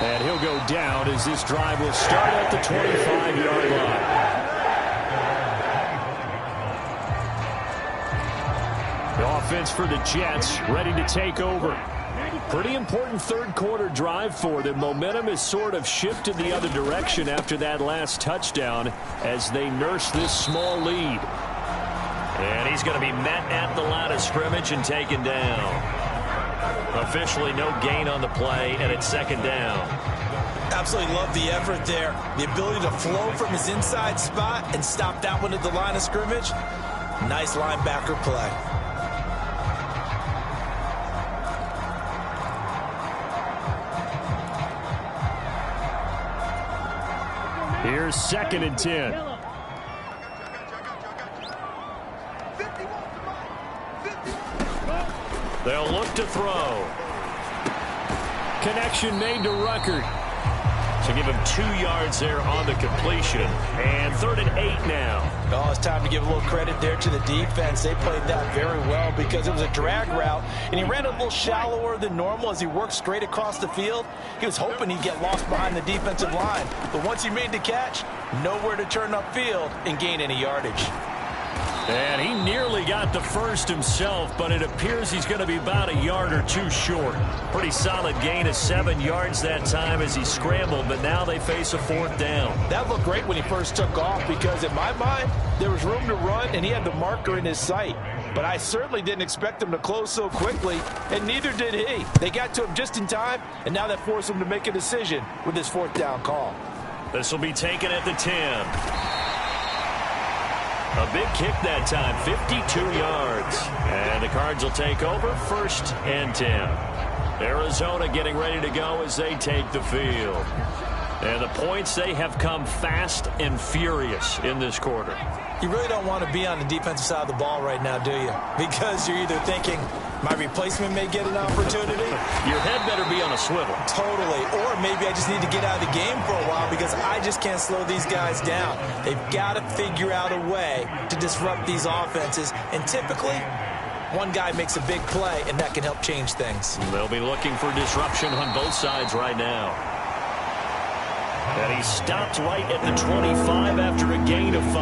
And he'll go down as this drive will start at the 25-yard line. The offense for the Jets ready to take over. Pretty important 3rd quarter drive for them. Momentum has sort of shifted the other direction after that last touchdown as they nurse this small lead. And he's going to be met at the line of scrimmage and taken down. Officially no gain on the play, and it's 2nd down. Absolutely love the effort there. The ability to flow from his inside spot and stop that one at the line of scrimmage. Nice linebacker play. Here's 2nd and 10. They'll look to throw. Connection made to Ruckert. So give him 2 yards there on the completion. And 3rd and 8 now. Oh, it's time to give a little credit there to the defense. They played that very well because it was a drag route, and he ran a little shallower than normal as he worked straight across the field. He was hoping he'd get lost behind the defensive line. But once he made the catch, nowhere to turn upfield and gain any yardage. And he nearly got the first himself, but it appears he's going to be about a yard or 2 short. Pretty solid gain of 7 yards that time as he scrambled, but now they face a 4th down. That looked great when he first took off because in my mind, there was room to run and he had the marker in his sight. But I certainly didn't expect him to close so quickly, and neither did he. They got to him just in time, and now that forced him to make a decision with his 4th down call. This will be taken at the 10. A big kick that time, 52 yards. And the Cards will take over 1st and 10. Arizona getting ready to go as they take the field. And the points, they have come fast and furious in this quarter. You really don't want to be on the defensive side of the ball right now, do you? Because you're either thinking, my replacement may get an opportunity. Your head better be on a swivel. Totally. Or maybe I just need to get out of the game for a while because I just can't slow these guys down. They've got to figure out a way to disrupt these offenses. And typically, one guy makes a big play, and that can help change things. They'll be looking for disruption on both sides right now. And he stopped right at the 25 after a gain of 5.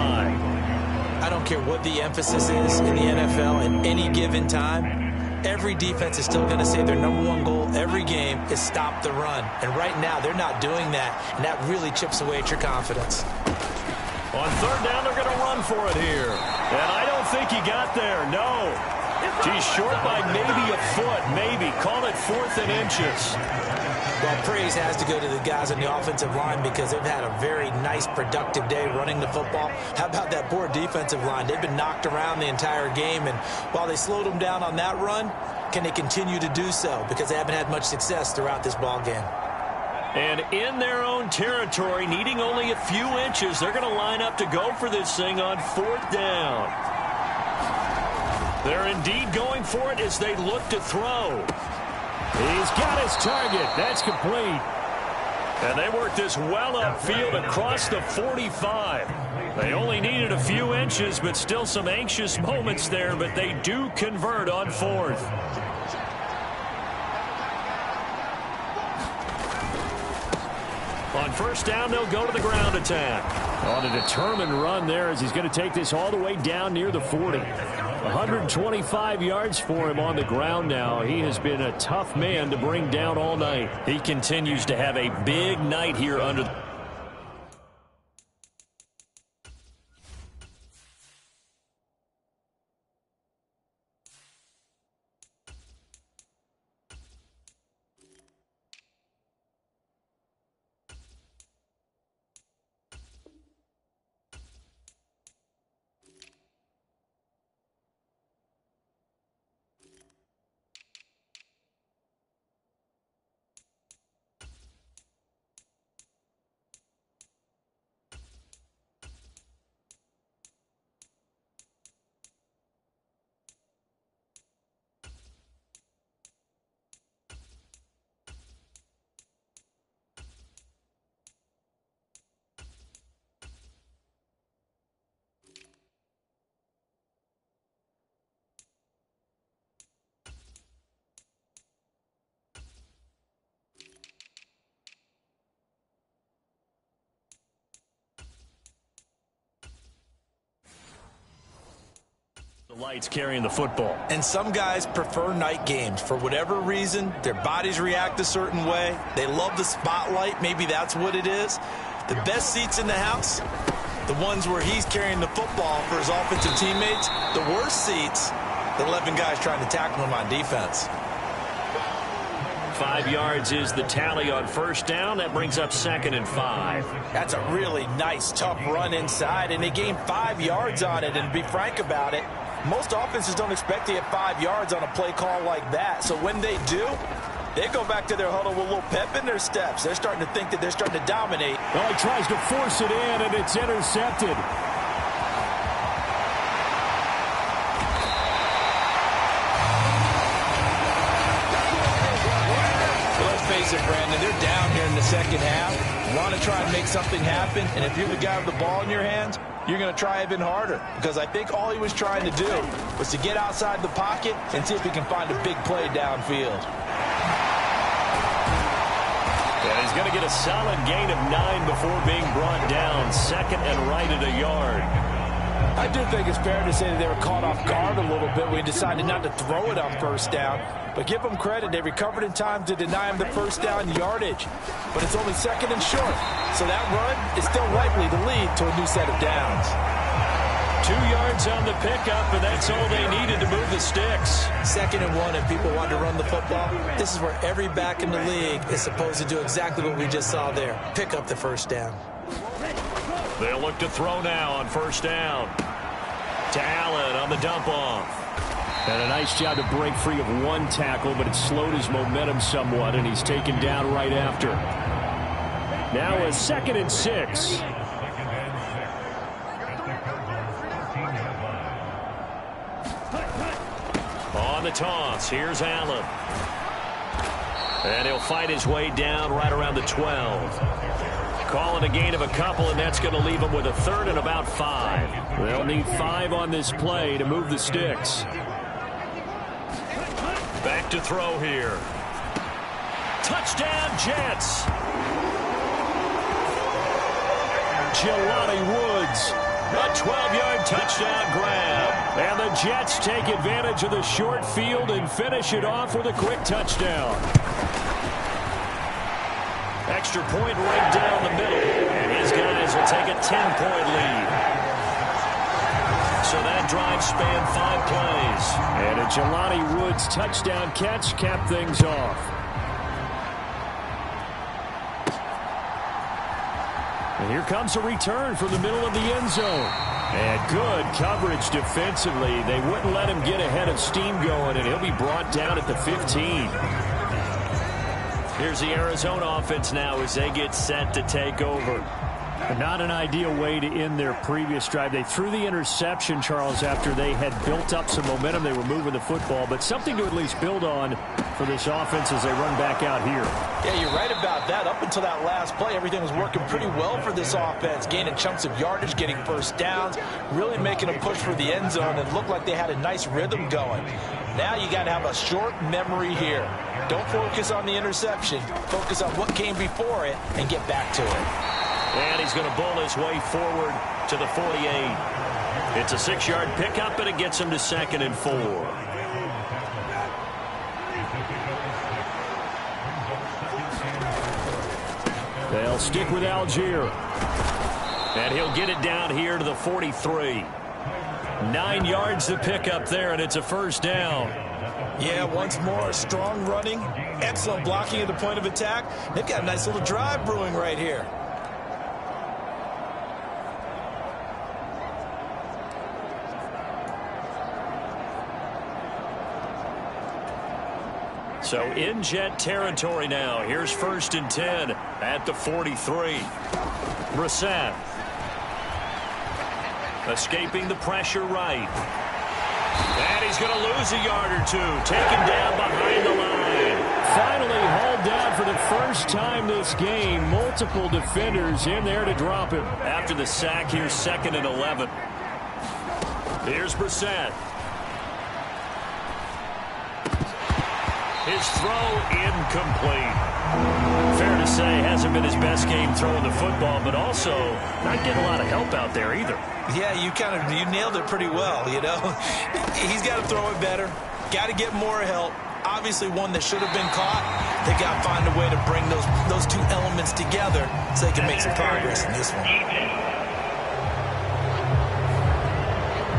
I don't care what the emphasis is in the NFL at any given time. Every defense is still going to say their #1 goal every game is stop the run. And right now, they're not doing that, and that really chips away at your confidence. On 3rd down, they're going to run for it here. And I don't think he got there, no. He's short by maybe a foot, maybe. Call it 4th and inches. Well, praise has to go to the guys on the offensive line because they've had a very nice, productive day running the football. How about that poor defensive line? They've been knocked around the entire game, and while they slowed them down on that run, can they continue to do so? Because they haven't had much success throughout this ball game. And in their own territory, needing only a few inches, they're going to line up to go for this thing on 4th down. They're indeed going for it as they look to throw. He's got his target. That's complete. And they worked this well upfield across the 45. They only needed a few inches, but still some anxious moments there, but they do convert on 4th. On 1st down, they'll go to the ground attack. On a determined run there as he's going to take this all the way down near the 40. 125 yards for him on the ground now. He has been a tough man to bring down all night. He continues to have a big night here under the lights carrying the football. And some guys prefer night games. For whatever reason, their bodies react a certain way. They love the spotlight. Maybe that's what it is. The best seats in the house, the ones where he's carrying the football for his offensive teammates. The worst seats, the 11 guys trying to tackle him on defense. 5 yards is the tally on 1st down. That brings up 2nd and 5. That's a really nice, tough run inside, and they gained 5 yards on it. And to be frank about it, most offenses don't expect to get 5 yards on a play call like that. So when they do, they go back to their huddle with a little pep in their steps. They're starting to think that they're starting to dominate. Oh, he tries to force it in, and it's intercepted. face it, Brandon, they're down here in the second half. Want to try and make something happen, and if you're the guy with the ball in your hands, you're going to try even harder, because I think all he was trying to do was to get outside the pocket and see if he can find a big play downfield. And he's going to get a solid gain of 9 before being brought down. Second and right at a yard. I do think it's fair to say that they were caught off guard a little bit when he decided not to throw it on first down. But give them credit, they recovered in time to deny him the first down yardage. But it's only second and short, so that run is still likely to lead to a new set of downs. 2 yards on the pickup, and that's all they needed to move the sticks. 2nd and 1, if people want to run the football, this is where every back in the league is supposed to do exactly what we just saw there. Pick up the first down. They'll look to throw now on first down. To Allen on the dump-off. And a nice job to break free of 1 tackle, but it slowed his momentum somewhat, and he's taken down right after. Now a 2nd and 6. On the toss, here's Allen. And he'll fight his way down right around the 12. Calling a gain of a couple, and that's going to leave him with a 3rd and about 5. They'll need 5 on this play to move the sticks. Back to throw here. Touchdown, Jets. Jelani Woods. A 12-yard touchdown grab. And the Jets take advantage of the short field and finish it off with a quick touchdown. Extra point right down the middle. And his guys will take a 10-point lead. So that drive spanned 5 plays. And a Jelani Woods touchdown catch capped things off. And here comes a return from the middle of the end zone. And good coverage defensively. They wouldn't let him get ahead of steam going, and he'll be brought down at the 15. Here's the Arizona offense now as they get set to take over. Not an ideal way to end their previous drive. They threw the interception, Charles, after they had built up some momentum. They were moving the football, but something to at least build on for this offense as they run back out here. Yeah, you're right about that. Up until that last play, everything was working pretty well for this offense, gaining chunks of yardage, getting first downs, really making a push for the end zone, and looked like they had a nice rhythm going. Now you got to have a short memory here. Don't focus on the interception. Focus on what came before it and get back to it. And he's going to bull his way forward to the 48. It's a 6-yard pickup, and it gets him to 2nd and 4. They'll stick with Algier. And he'll get it down here to the 43. 9 yards to pick up there, and it's a first down. Yeah, once more, strong running, excellent blocking at the point of attack. They've got a nice little drive brewing right here. So in Jet territory now. Here's 1st and 10 at the 43. Brissett. Escaping the pressure right. And he's going to lose a yard or 2. Taken down behind the line. Finally hauled down for the first time this game. Multiple defenders in there to drop him. After the sack, here's 2nd and 11. Here's Brissett. His throw incomplete. Fair to say, hasn't been his best game throwing the football, but also not getting a lot of help out there either. Yeah, you nailed it pretty well, you know. He's got to throw it better. Got to get more help. Obviously one that should have been caught. They got to find a way to bring those 2 elements together so they can make some progress in this one.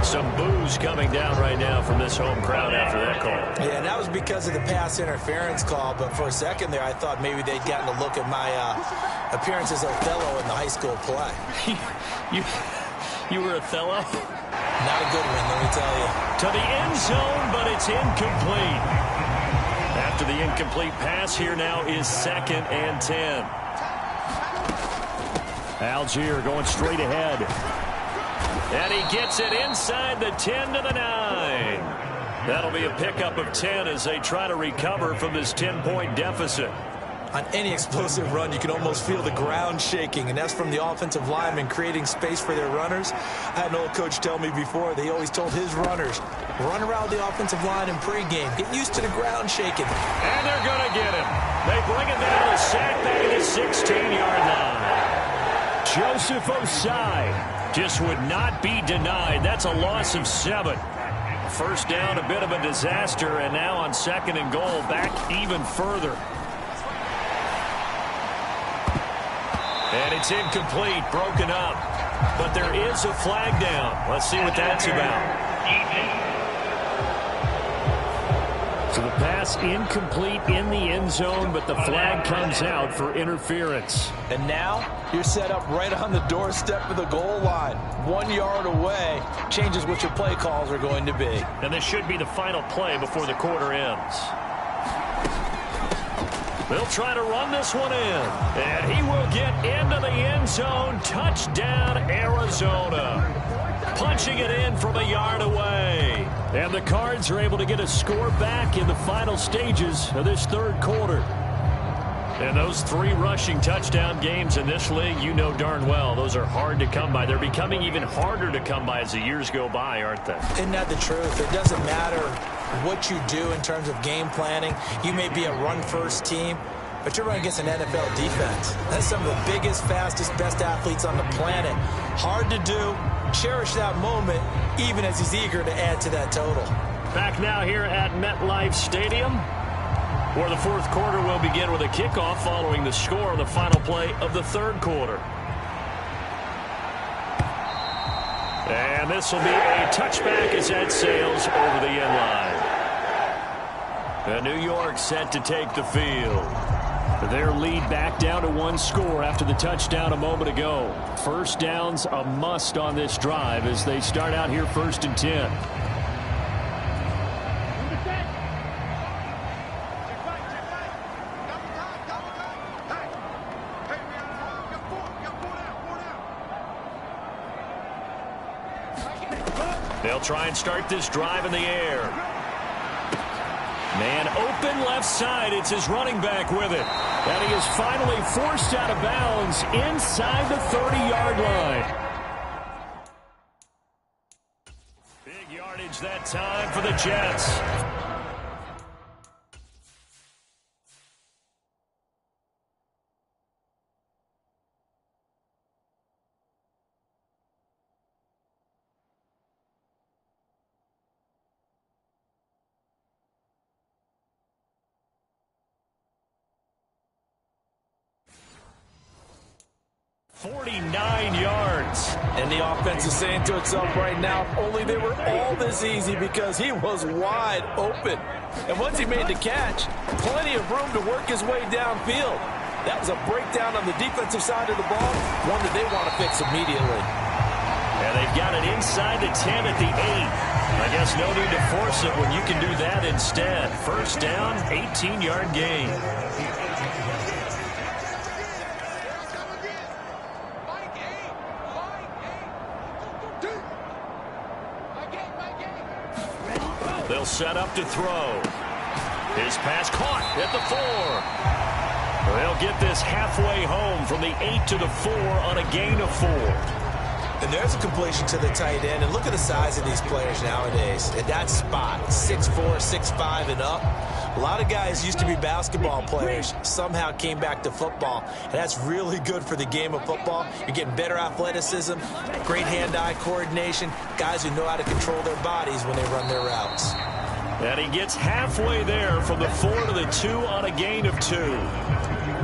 Some boos coming down right now from this home crowd after that call. Yeah, and that was because of the pass interference call, but for a second there I thought maybe they'd gotten a look at my appearance as Othello in the high school play. You were Othello? Not a good one, let me tell you. To the end zone, but it's incomplete. After the incomplete pass, here now is 2nd and 10. Algier going straight ahead. And he gets it inside the 10 to the 9. That'll be a pickup of 10 as they try to recover from this 10-point deficit. On any explosive run, you can almost feel the ground shaking, and that's from the offensive linemen creating space for their runners. I had an old coach tell me before, they always told his runners, run around the offensive line in pregame. Get used to the ground shaking. And they're going to get him. They bring him down to the sack back at the 16-yard line. Joseph Osai just would not be denied. That's a loss of 7. First down, a bit of a disaster, and now on 2nd and goal, back even further. And it's incomplete, broken up. But there is a flag down. Let's see what that's about. So the pass incomplete in the end zone, but the flag comes out for interference. And now you're set up right on the doorstep of the goal line. 1 yard away changes what your play calls are going to be. And this should be the final play before the quarter ends. They'll try to run this one in. And he will get into the end zone. Touchdown, Arizona. Punching it in from a yard away. And the Cards are able to get a score back in the final stages of this third quarter. And those 3 rushing touchdown games in this league, you know darn well, those are hard to come by. They're becoming even harder to come by as the years go by, aren't they? Isn't that the truth? It doesn't matter what you do in terms of game planning. You may be a run-first team, but you're running against an NFL defense. That's some of the biggest, fastest, best athletes on the planet. Hard to do. Cherish that moment, even as he's eager to add to that total. Back now here at MetLife Stadium, where the fourth quarter will begin with a kickoff following the score on the final play of the third quarter. And this will be a touchback as that sails over the end line. And New York set to take the field. Their lead back down to 1 score after the touchdown a moment ago. First down's a must on this drive as they start out here 1st and 10. They'll try and start this drive in the air. Man open left side. It's his running back with it. And he is finally forced out of bounds inside the 30-yard line. Big yardage that time for the Jets. .49 yards. And the offense is saying to itself right now, if only they were all this easy, because he was wide open. And once he made the catch, plenty of room to work his way downfield. That was a breakdown on the defensive side of the ball, one that they want to fix immediately. And they've got it inside the 10 at the 8. I guess no need to force it when you can do that instead. First down, 18-yard gain. They'll set up to throw. His pass caught at the 4. They'll get this halfway home from the 8 to the 4 on a gain of 4. And there's a completion to the tight end. And look at the size of these players nowadays. At that spot, 6'4", 6'5", and up. A lot of guys used to be basketball players, somehow came back to football. And that's really good for the game of football. You're getting better athleticism, great hand-eye coordination, guys who know how to control their bodies when they run their routes. And he gets halfway there from the 4 to the 2 on a gain of 2.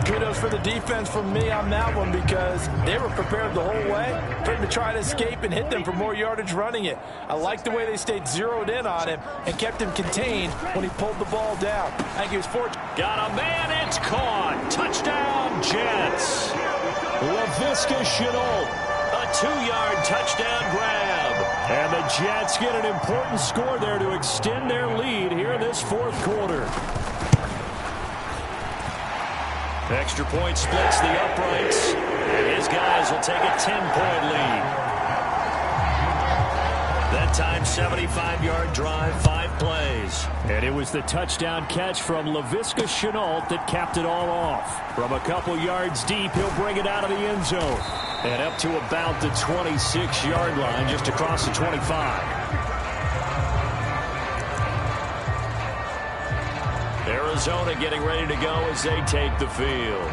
Kudos for the defense from me on that one, because they were prepared the whole way for him to try to escape and hit them for more yardage running it. I like the way they stayed zeroed in on him and kept him contained when he pulled the ball down. I think he was fortunate. Got a man, it's caught. Touchdown, Jets. Laviska Shenault. A 2-yard touchdown grab. And the Jets get an important score there to extend their lead here in this fourth quarter. Extra point splits the uprights, and his guys will take a 10-point lead. That time, 75-yard drive, 5 plays. And it was the touchdown catch from Laviska Shenault that capped it all off. From a couple yards deep, he'll bring it out of the end zone. And up to about the 26-yard line, just across the 25. Arizona getting ready to go as they take the field.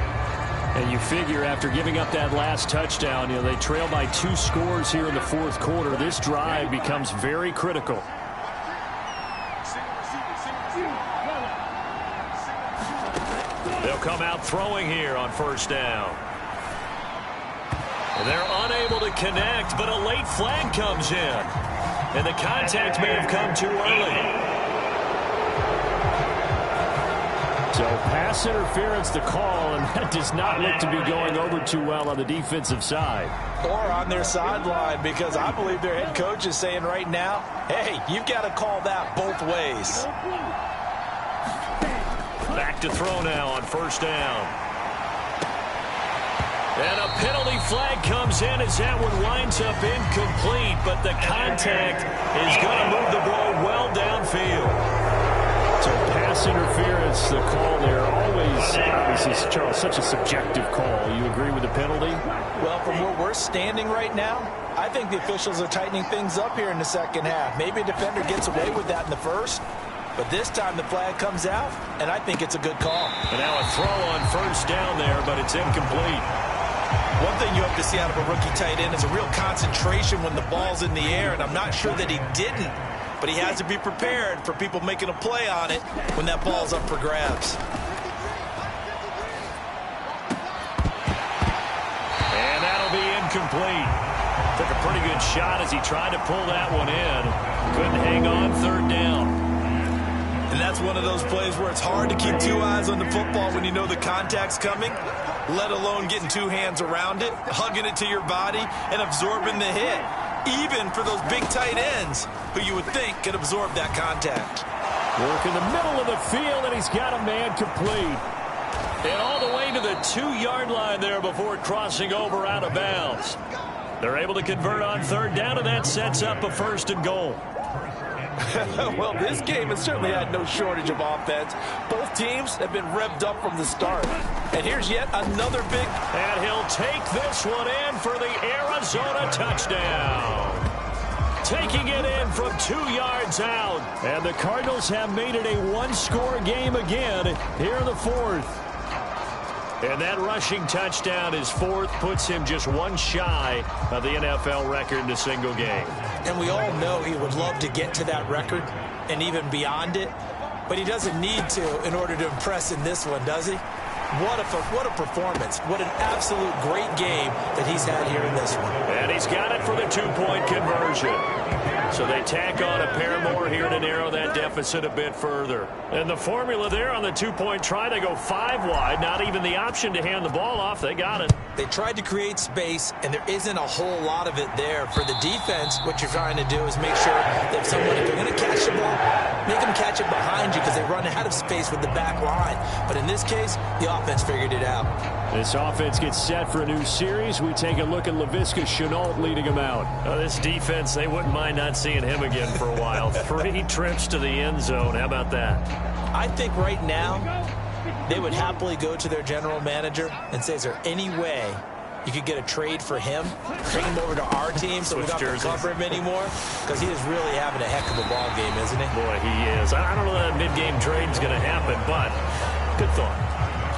And you figure after giving up that last touchdown, they trail by 2 scores here in the fourth quarter. This drive becomes very critical. They'll come out throwing here on first down. And they're unable to connect, but a late flag comes in. And the contact may have come too early. So pass interference the call, and that does not look to be going over too well on the defensive side. Or on their sideline, because I believe their head coach is saying right now, hey, you've got to call that both ways. Back to throw now on first down. And a penalty flag comes in as that one winds up incomplete, but the contact is going to move the ball well downfield. So pass interference, the call there, always, obviously, Charles, such a subjective call. You agree with the penalty? Well, from where we're standing right now, I think the officials are tightening things up here in the second half. Maybe a defender gets away with that in the first, but this time the flag comes out, and I think it's a good call. And now a throw on first down there, but it's incomplete. One thing you have to see out of a rookie tight end is a real concentration when the ball's in the air, and I'm not sure that he didn't. But he has to be prepared for people making a play on it when that ball's up for grabs. And that'll be incomplete. Took a pretty good shot as he tried to pull that one in. Couldn't hang on third down. And that's one of those plays where it's hard to keep 2 eyes on the football when you know the contact's coming, let alone getting 2 hands around it, hugging it to your body, and absorbing the hit. Even for those big tight ends who you would think could absorb that contact. Work in the middle of the field, and he's got a man complete. And all the way to the 2-yard line there before crossing over out of bounds. They're able to convert on third down, and that sets up a first and goal. Well, this game has certainly had no shortage of offense. Both teams have been revved up from the start. And here's yet another big... And he'll take this one in for the Arizona touchdown. Taking it in from 2 yards out. And the Cardinals have made it a 1-score game again here in the fourth. And that rushing touchdown, his fourth, puts him just 1 shy of the NFL record in a single game. And we all know he would love to get to that record and even beyond it. But he doesn't need to in order to impress in this one, does he? What a performance. What an absolute great game that he's had here in this one. And he's got it for the 2-point conversion. So they tack on a pair more here to narrow that deficit a bit further. And the formula there on the 2-point try, they go 5 wide. Not even the option to hand the ball off. They got it. They tried to create space, and there isn't a whole lot of it there. For the defense, what you're trying to do is make sure that if they're going to catch the ball, make them catch it behind you because they run out of space with the back line. But in this case, the offense figured it out. This offense gets set for a new series. We take a look at Laviska Shenault leading them out. This defense, they wouldn't mind not seeing him again for a while. 3 trips to the end zone. How about that? I think right now they would happily go to their general manager and say, is there any way you could get a trade for him, bring him over to our team so we don't have to cover him anymore? Because he is really having a heck of a ball game, isn't he? Boy, he is. I don't know that mid-game trade is going to happen, but good thought.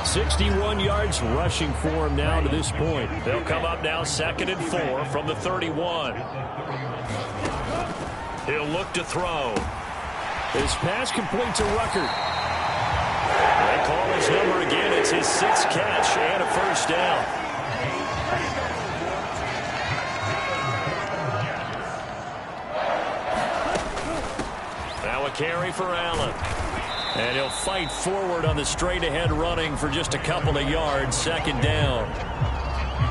61 yards rushing for him now to this point. They'll come up now 2nd and 4 from the 31. He'll look to throw. His pass complete to Ruckert. They call his number again. It's his 6th catch and a first down. Now a carry for Allen. And he'll fight forward on the straight-ahead running for just a couple of yards. 2nd down.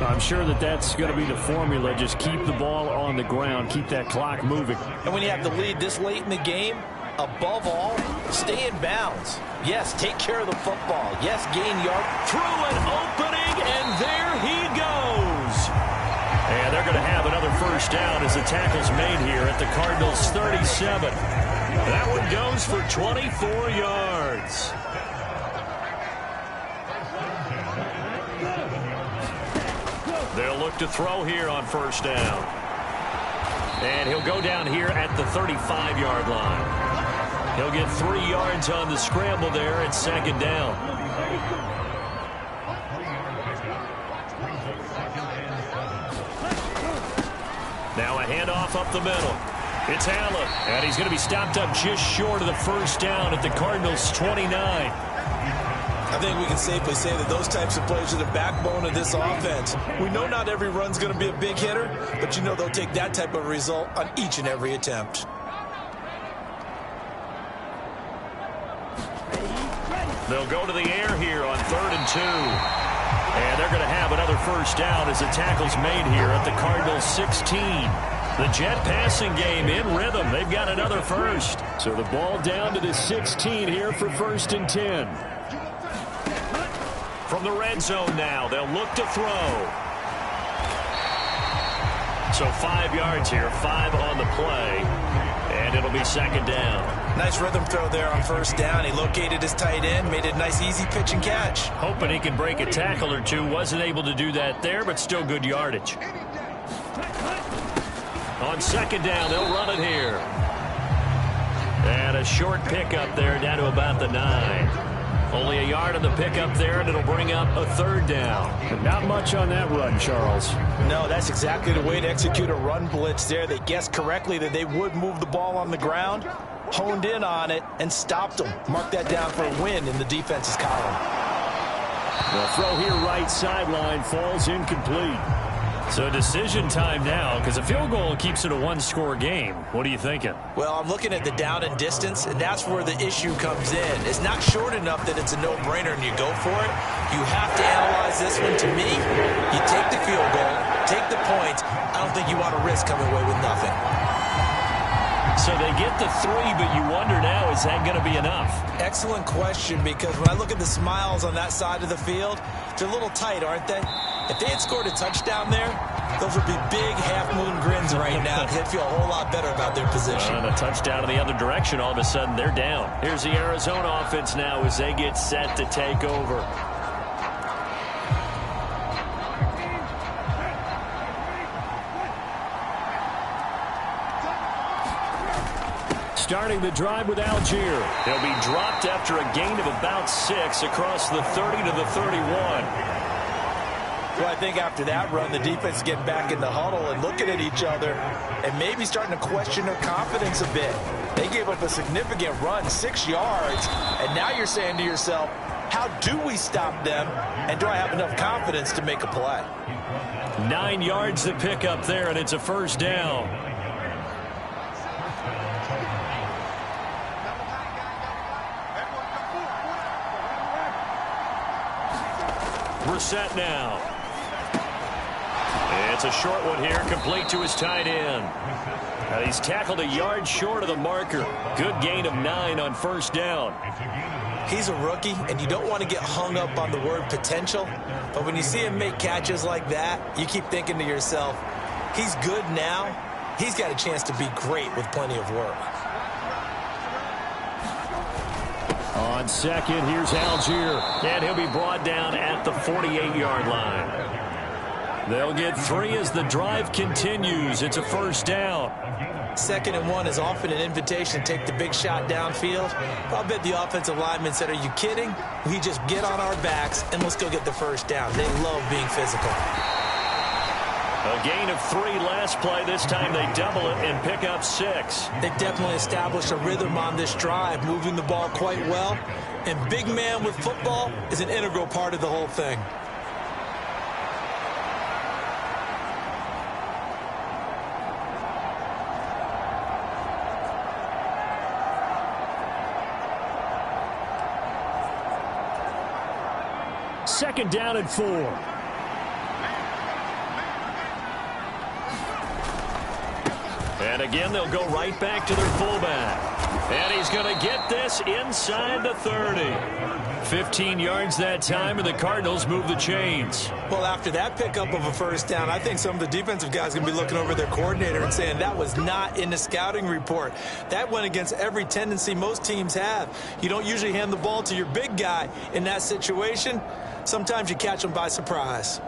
I'm sure that that's going to be the formula. Just keep the ball on the ground. Keep that clock moving. And when you have the lead this late in the game, above all, stay in bounds. Yes, take care of the football. Yes, gain yard. Through an opening, and there he goes. And they're going to have another first down as the tackle's made here at the Cardinals 37. That one goes for 24 yards. They'll look to throw here on first down. And he'll go down here at the 35-yard line. He'll get 3 yards on the scramble there at second down. Now a handoff up the middle. It's Allen, and he's going to be stopped up just short of the first down at the Cardinals' 29. I think we can safely say that those types of plays are the backbone of this offense. We know not every run's going to be a big hitter, but you know they'll take that type of result on each and every attempt. They'll go to the air here on 3rd and 2. And they're going to have another first down as the tackle's made here at the Cardinals 16. The jet passing game in rhythm. They've got another first. So the ball down to the 16 here for 1st and 10. From the red zone now, they'll look to throw. So 5 yards here, 5 on the play. And it'll be second down. Nice rhythm throw there on first down. He located his tight end, made a nice easy pitch and catch. Hoping he can break a tackle or two. Wasn't able to do that there, but still good yardage. On second down, they'll run it here. And a short pickup there down to about the 9. Only a yard on the pickup there, and it'll bring up a 3rd down. But not much on that run, Charles. No, that's exactly the way to execute a run blitz there. They guessed correctly that they would move the ball on the ground, honed in on it, and stopped them. Mark that down for a win in the defense's column. The throw here right sideline falls incomplete. So decision time now, because a field goal keeps it a 1-score game. What are you thinking? Well, I'm looking at the down and distance, and that's where the issue comes in. It's not short enough that it's a no-brainer and you go for it. You have to analyze this one. To me, you take the field goal, take the points. I don't think you want to risk coming away with nothing. So they get the 3, but you wonder now, is that going to be enough? Excellent question, because when I look at the smiles on that side of the field, they're a little tight, aren't they? If they had scored a touchdown there, those would be big half-moon grins right now, because they'd feel a whole lot better about their position. And a touchdown in the other direction, all of a sudden they're down. Here's the Arizona offense now as they get set to take over. Starting the drive with Algier. They'll be dropped after a gain of about 6 across the 30 to the 31. Well, I think after that run, the defense is getting back in the huddle and looking at each other and maybe starting to question their confidence a bit. They gave up a significant run, 6 yards, and now you're saying to yourself, how do we stop them, and do I have enough confidence to make a play? 9 yards to pick up there, and it's a first down. We're set now. It's a short one here, complete to his tight end. He's tackled a yard short of the marker. Good gain of 9 on first down. He's a rookie, and you don't want to get hung up on the word potential. But when you see him make catches like that, you keep thinking to yourself, he's good now. He's got a chance to be great with plenty of work. On second, here's Algier. And he'll be brought down at the 48-yard line. They'll get 3 as the drive continues. It's a first down. 2nd and 1 is often an invitation to take the big shot downfield. I'll bet the offensive lineman said, are you kidding? We just get on our backs and let's go get the first down. They love being physical. A gain of 3 last play. This time they double it and pick up 6. They definitely established a rhythm on this drive, moving the ball quite well. And big man with football is an integral part of the whole thing. Second down and 4. And again, they'll go right back to their fullback. And he's going to get this inside the 30. 15 yards that time, and the Cardinals move the chains. Well, after that pickup of a first down, I think some of the defensive guys are going to be looking over their coordinator and saying that was not in the scouting report. That went against every tendency most teams have. You don't usually hand the ball to your big guy in that situation. Sometimes you catch them by surprise.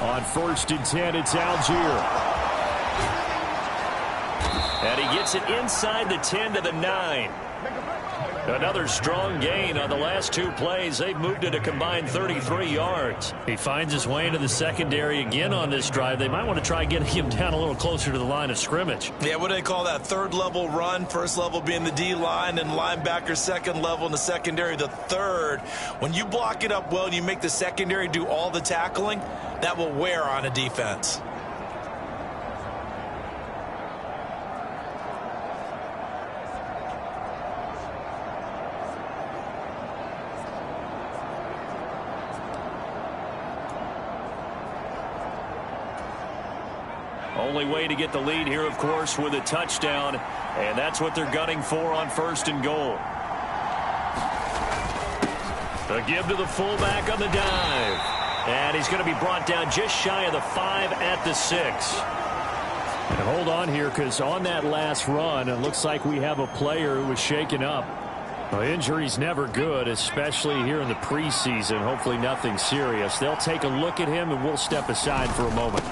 On 1st and 10, it's Algier. And he gets it inside the 10 to the 9. Another strong gain on the last 2 plays. They've moved it a combined 33 yards. He finds his way into the secondary again on this drive. They might want to try getting him down a little closer to the line of scrimmage. Yeah, what do they call that? Third level run. First level being the D-line, and linebacker second level in the secondary the third. When you block it up well and you make the secondary do all the tackling, that will wear on a defense. Only way to get the lead here, of course, with a touchdown, and that's what they're gunning for on 1st and goal. A give to the fullback on the dive, and he's going to be brought down just shy of the 5 at the 6. And hold on here, because on that last run, it looks like we have a player who was shaken up. Well, injury's never good, especially here in the preseason. Hopefully nothing serious. They'll take a look at him, and we'll step aside for a moment.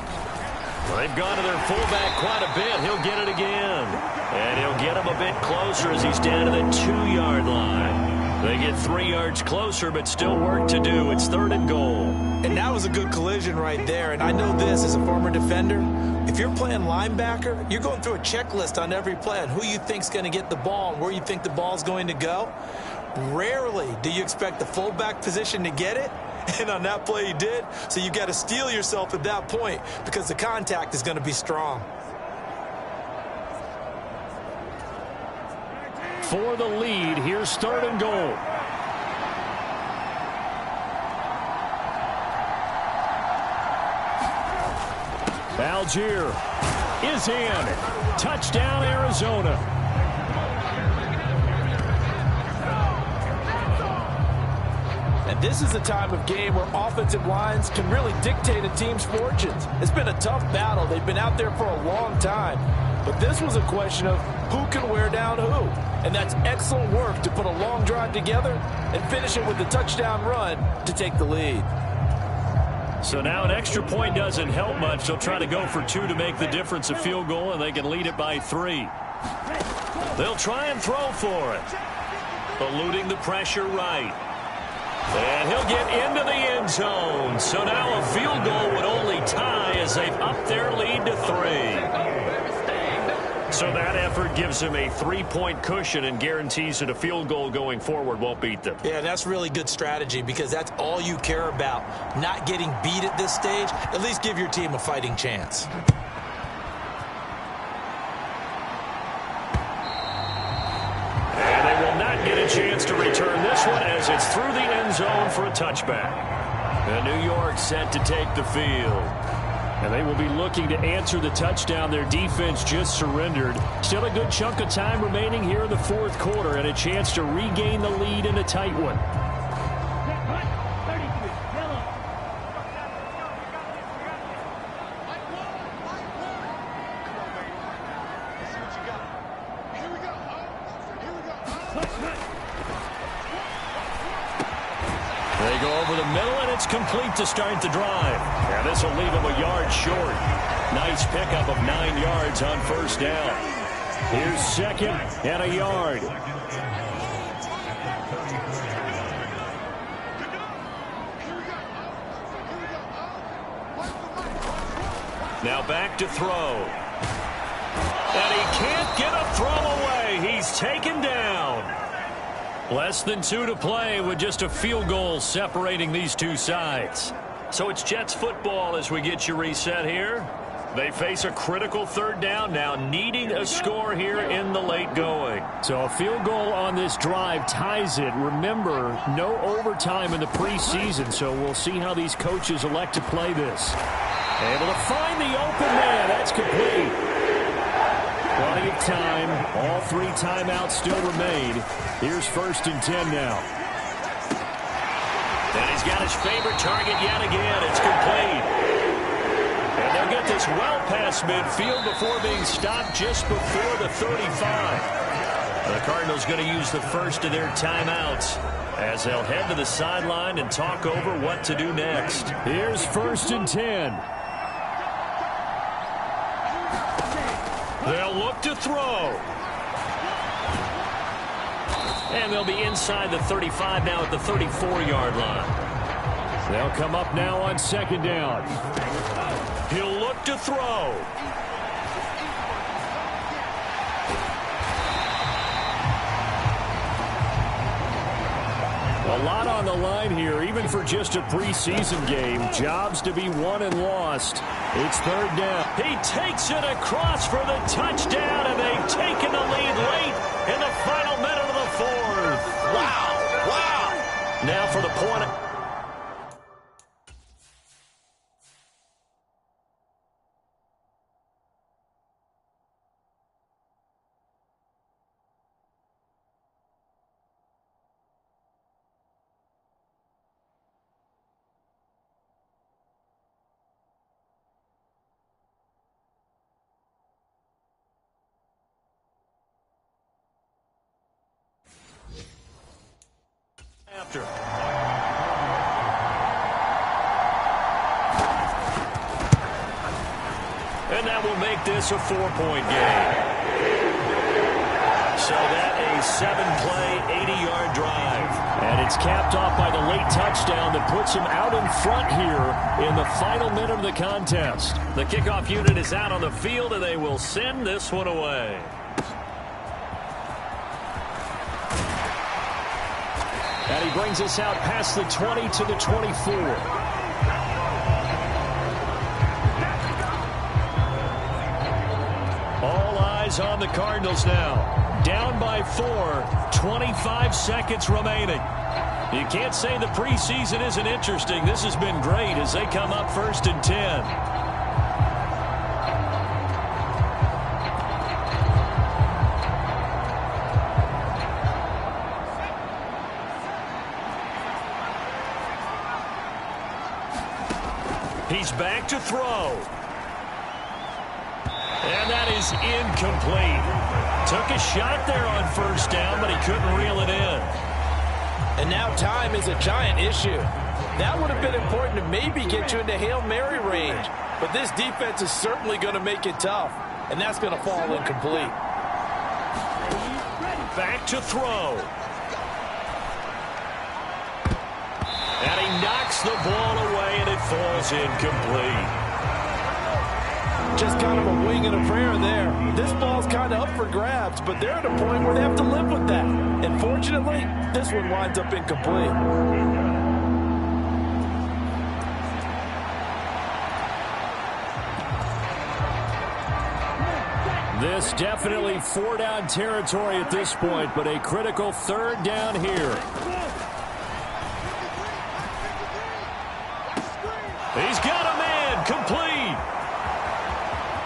Well, they've gone to their fullback quite a bit. He'll get it again. And he'll get him a bit closer as he's down to the 2-yard line. They get 3 yards closer, but still work to do. It's 3rd and goal. And that was a good collision right there. And I know this as a former defender. If you're playing linebacker, you're going through a checklist on every play on who you think's going to get the ball and where you think the ball's going to go. Rarely do you expect the fullback position to get it. And on that play he did. So you got to steel yourself at that point because the contact is going to be strong. For the lead, here's 3rd and goal. Algier is in. Touchdown, Arizona. And this is a time of game where offensive lines can really dictate a team's fortunes. It's been a tough battle. They've been out there for a long time. But this was a question of who can wear down who. And that's excellent work to put a long drive together and finish it with a touchdown run to take the lead. So now an extra point doesn't help much. They'll try to go for 2 to make the difference a field goal, and they can lead it by 3. They'll try and throw for it. Eluding the pressure right. And he'll get into the end zone. So now a field goal would only tie as they've upped their lead to 3. So that effort gives him a 3-point cushion and guarantees that a field goal going forward won't beat them. Yeah, that's really good strategy because that's all you care about. Not getting beat at this stage. At least give your team a fighting chance. And they will not get a chance to return this one as it's through the end zone for a touchback. And New York set to take the field. And they will be looking to answer the touchdown. Their defense just surrendered. Still a good chunk of time remaining here in the 4th quarter and a chance to regain the lead in a tight one. They go over the middle, and it's complete to start the drive. And this will leave them a yard short. Nice pickup of 9 yards on 1st down. Here's 2nd and a yard. Now back to throw. And he can't get a throw away. He's taken down. Less than 2 to play with just a field goal separating these two sides. So it's Jets football as we get you reset here. They face a critical third down now, needing a score here in the late going. So a field goal on this drive ties it. Remember, no overtime in the preseason, so we'll see how these coaches elect to play this. Able to find the open man. That's complete. Plenty of time. All 3 timeouts still remain. Here's 1st and 10 now. And he's got his favorite target yet again. It's complete. And they'll get this well past midfield before being stopped just before the 35. The Cardinals going to use the first of their timeouts as they'll head to the sideline and talk over what to do next. Here's 1st and 10. They'll look to throw. And they'll be inside the 35 now at the 34-yard line. They'll come up now on 2nd down. He'll look to throw. A lot on the line here, even for just a preseason game. Jobs to be won and lost. It's 3rd down. He takes it across for the touchdown, and they've taken the lead late in the final minute of the 4th. Wow. Wow. Now for the point. After. And that will make this a 4-point game. So that a 7-play, 80-yard drive. And it's capped off by the late touchdown that puts him out in front here in the final minute of the contest. The kickoff unit is out on the field, and they will send this one away. And he brings us out past the 20 to the 24. All eyes on the Cardinals now. Down by 4, 25 seconds remaining. You can't say the preseason isn't interesting. This has been great as they come up 1st and 10. He's back to throw. And that is incomplete. Took a shot there on 1st down, but he couldn't reel it in. And now time is a giant issue. That would have been important to maybe get you into Hail Mary range. But this defense is certainly going to make it tough. And that's going to fall incomplete. Back to throw. And he knocks the ball away, and it falls incomplete. Just kind of a wing and a prayer there. This ball's kind of up for grabs, but they're at a point where they have to live with that. And fortunately, this one winds up incomplete. This definitely 4-down territory at this point, but a critical 3rd down here. He's got a man, complete.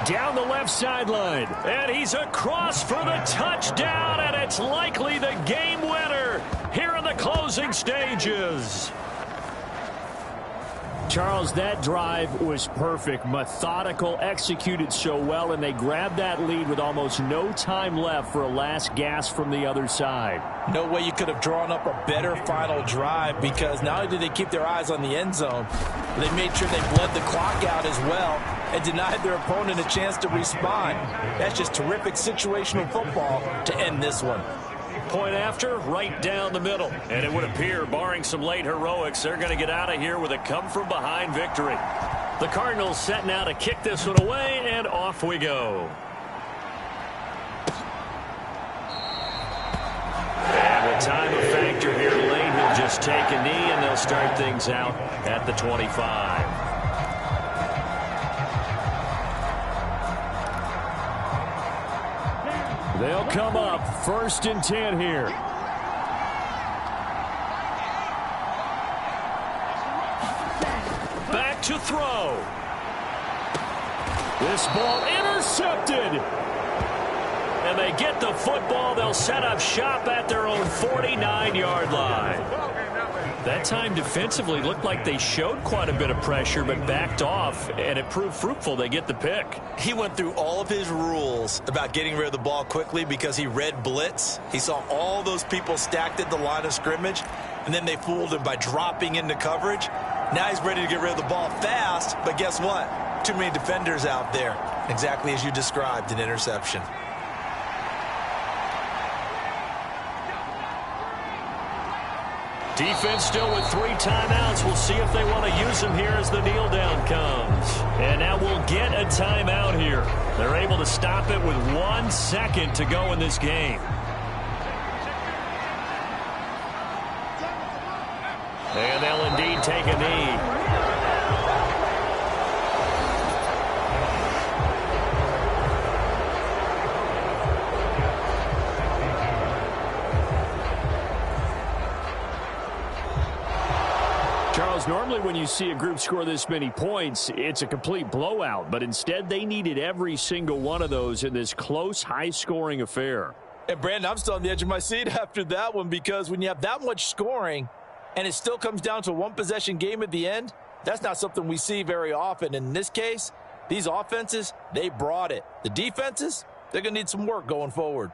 Down the left sideline. And he's across for the touchdown, and it's likely the game winner here in the closing stages. Charles, that drive was perfect. Methodical, executed so well, and they grabbed that lead with almost no time left for a last gasp from the other side. No way you could have drawn up a better final drive, because not only did they keep their eyes on the end zone, they made sure they bled the clock out as well and denied their opponent a chance to respond. That's just terrific situational football to end this one. Point after, right down the middle. And it would appear, barring some late heroics, they're going to get out of here with a come-from-behind victory. The Cardinals set now to kick this one away, and off we go. And with time a factor here late, he'll just take a knee, and they'll start things out at the 25. They'll come up 1st and 10 here. Back to throw. This ball intercepted. And they get the football. They'll set up shop at their own 49-yard line. That time defensively looked like they showed quite a bit of pressure but backed off, and it proved fruitful. They get the pick. He went through all of his rules about getting rid of the ball quickly because he read blitz. He saw all those people stacked at the line of scrimmage, and then they fooled him by dropping into coverage. Now he's ready to get rid of the ball fast, but guess what? Too many defenders out there. Exactly as you described, an interception. Defense still with 3 timeouts. We'll see if they want to use them here as the kneel down comes. And now we'll get a timeout here. They're able to stop it with 1 second to go in this game. And they'll indeed take a knee. Charles, normally when you see a group score this many points, it's a complete blowout. But instead, they needed every single one of those in this close, high-scoring affair. And, Brandon, I'm still on the edge of my seat after that one because when you have that much scoring and it still comes down to a one-possession game at the end, that's not something we see very often. In this case, these offenses, they brought it. The defenses, they're going to need some work going forward.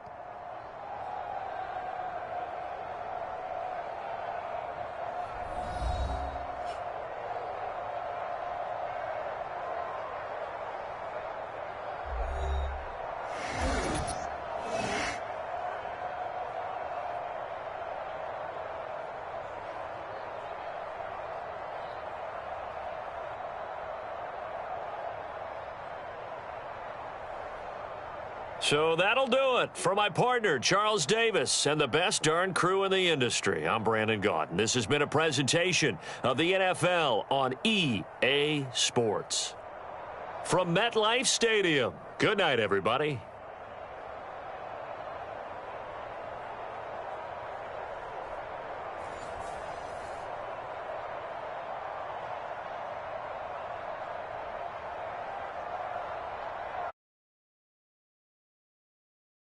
So that'll do it. For my partner, Charles Davis, and the best darn crew in the industry, I'm Brandon Gaudin. This has been a presentation of the NFL on EA Sports. From MetLife Stadium, good night, everybody.